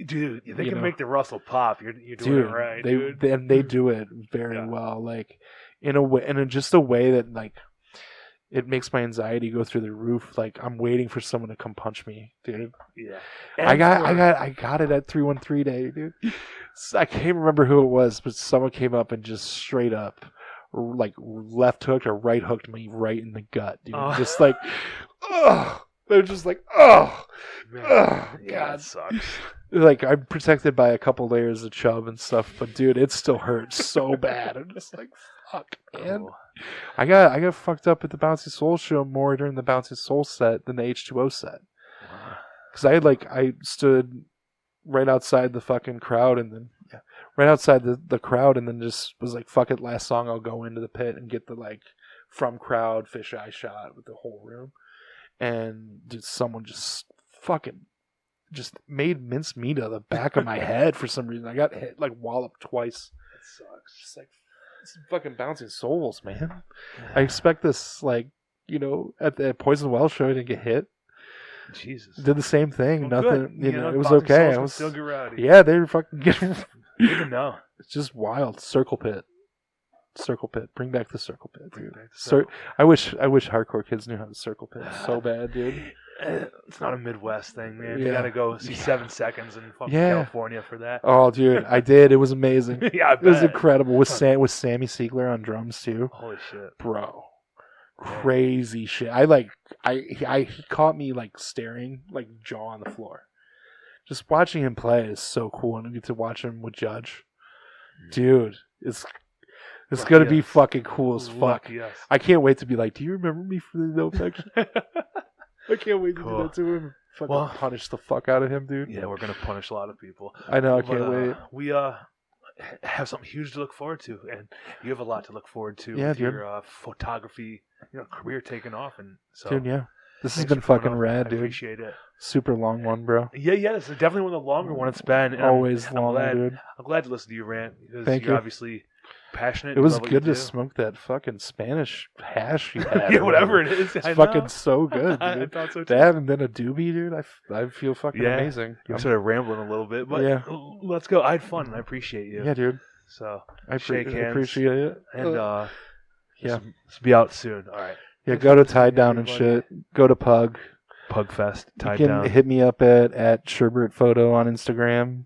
dude, they can make the Russell pop. You're doing it right, dude. They do it very well, like in a way, and in just a way that like it makes my anxiety go through the roof. Like I'm waiting for someone to come punch me, dude. Yeah, I got it at 313 day, dude. I can't remember who it was, but someone came up and just straight up like left hooked or right hooked me right in the gut, dude. Just like, ugh. They're just like, oh, God, that sucks. Like I'm protected by a couple layers of chub and stuff, but dude, it still hurts so bad. I'm just like, fuck, man. Cool. I got fucked up at the Bouncy Soul show more during the Bouncy Soul set than the H2O set, because I stood right outside the fucking crowd and then right outside the crowd and then just was like, fuck it, last song I'll go into the pit and get the like from crowd fisheye shot with the whole room. And dude, someone just fucking just made mincemeat of the back of my head for some reason. I got hit, like walloped twice. It sucks. Just like it's fucking Bouncing Souls, man. I expect this, like, you know, at the Poison Well show, I didn't get hit. Jesus. Did the same thing. Well, nothing. Good. You know, it was okay. I was still get rowdy. Yeah, they were fucking getting. Even know. It's just wild. Circle pit. Bring back the circle pit, dude. I wish hardcore kids knew how to circle pit so bad, dude. It's not a Midwest thing, man. You gotta go see 7 Seconds in fucking California for that. Oh, dude, I did. It was amazing. Yeah, it was incredible with Sammy Siegler on drums too. Holy shit, bro! Crazy shit. He caught me like staring, like jaw on the floor. Just watching him play is so cool, and I get to watch him with Judge. Dude, it's gonna be fucking cool as fuck. I can't wait to be like, do you remember me from the No Affection? I can't wait to do that to him. Fucking punish the fuck out of him, dude. Yeah, we're gonna punish a lot of people. I know, I can't wait. We have something huge to look forward to, and you have a lot to look forward to with your photography, career taking off, and so. Dude, yeah. This has been fucking rad, dude. I appreciate it. Super long one, bro. Yeah, it's definitely one of the longer ones it's been. Always long, dude. I'm glad to listen to you rant because Thank you're you. Obviously passionate. It was good to smoke that fucking Spanish hash you had. Yeah, whatever it is. It's fucking so good, dude. I thought so too. That and then a doobie, dude. I feel fucking amazing. I'm sort of rambling a little bit, but let's go. I had fun and I appreciate you. Yeah, dude. So I appreciate it. And this will be out soon. All right. Yeah, go to Tied Down and shit. Go to Pug. Pugfest. Tied You Down. can hit me up at Sherburt Photo on Instagram.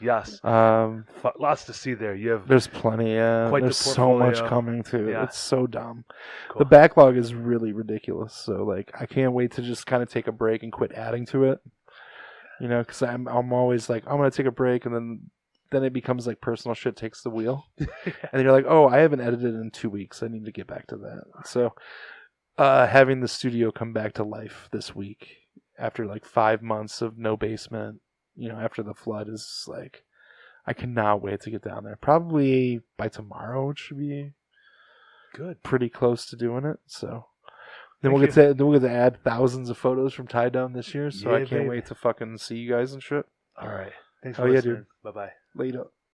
Yes. Lots to see there. There's plenty. Yeah. Quite There's the so much coming too. Yeah. It's so dumb. Cool. The backlog is really ridiculous. So like, I can't wait to just kind of take a break and quit adding to it. You know, because I'm always like, I'm gonna take a break, and then it becomes like personal shit takes the wheel, and then you're like, oh, I haven't edited in 2 weeks. I need to get back to that. So, having the studio come back to life this week after like 5 months of no basement, after the flood, is like, I cannot wait to get down there. Probably by tomorrow, it should be good. Pretty close to doing it. So then we'll get to add thousands of photos from Tie Down this year. So I can't wait to fucking see you guys and shit. All right. Thanks for listening. Dude. Bye-bye. Later.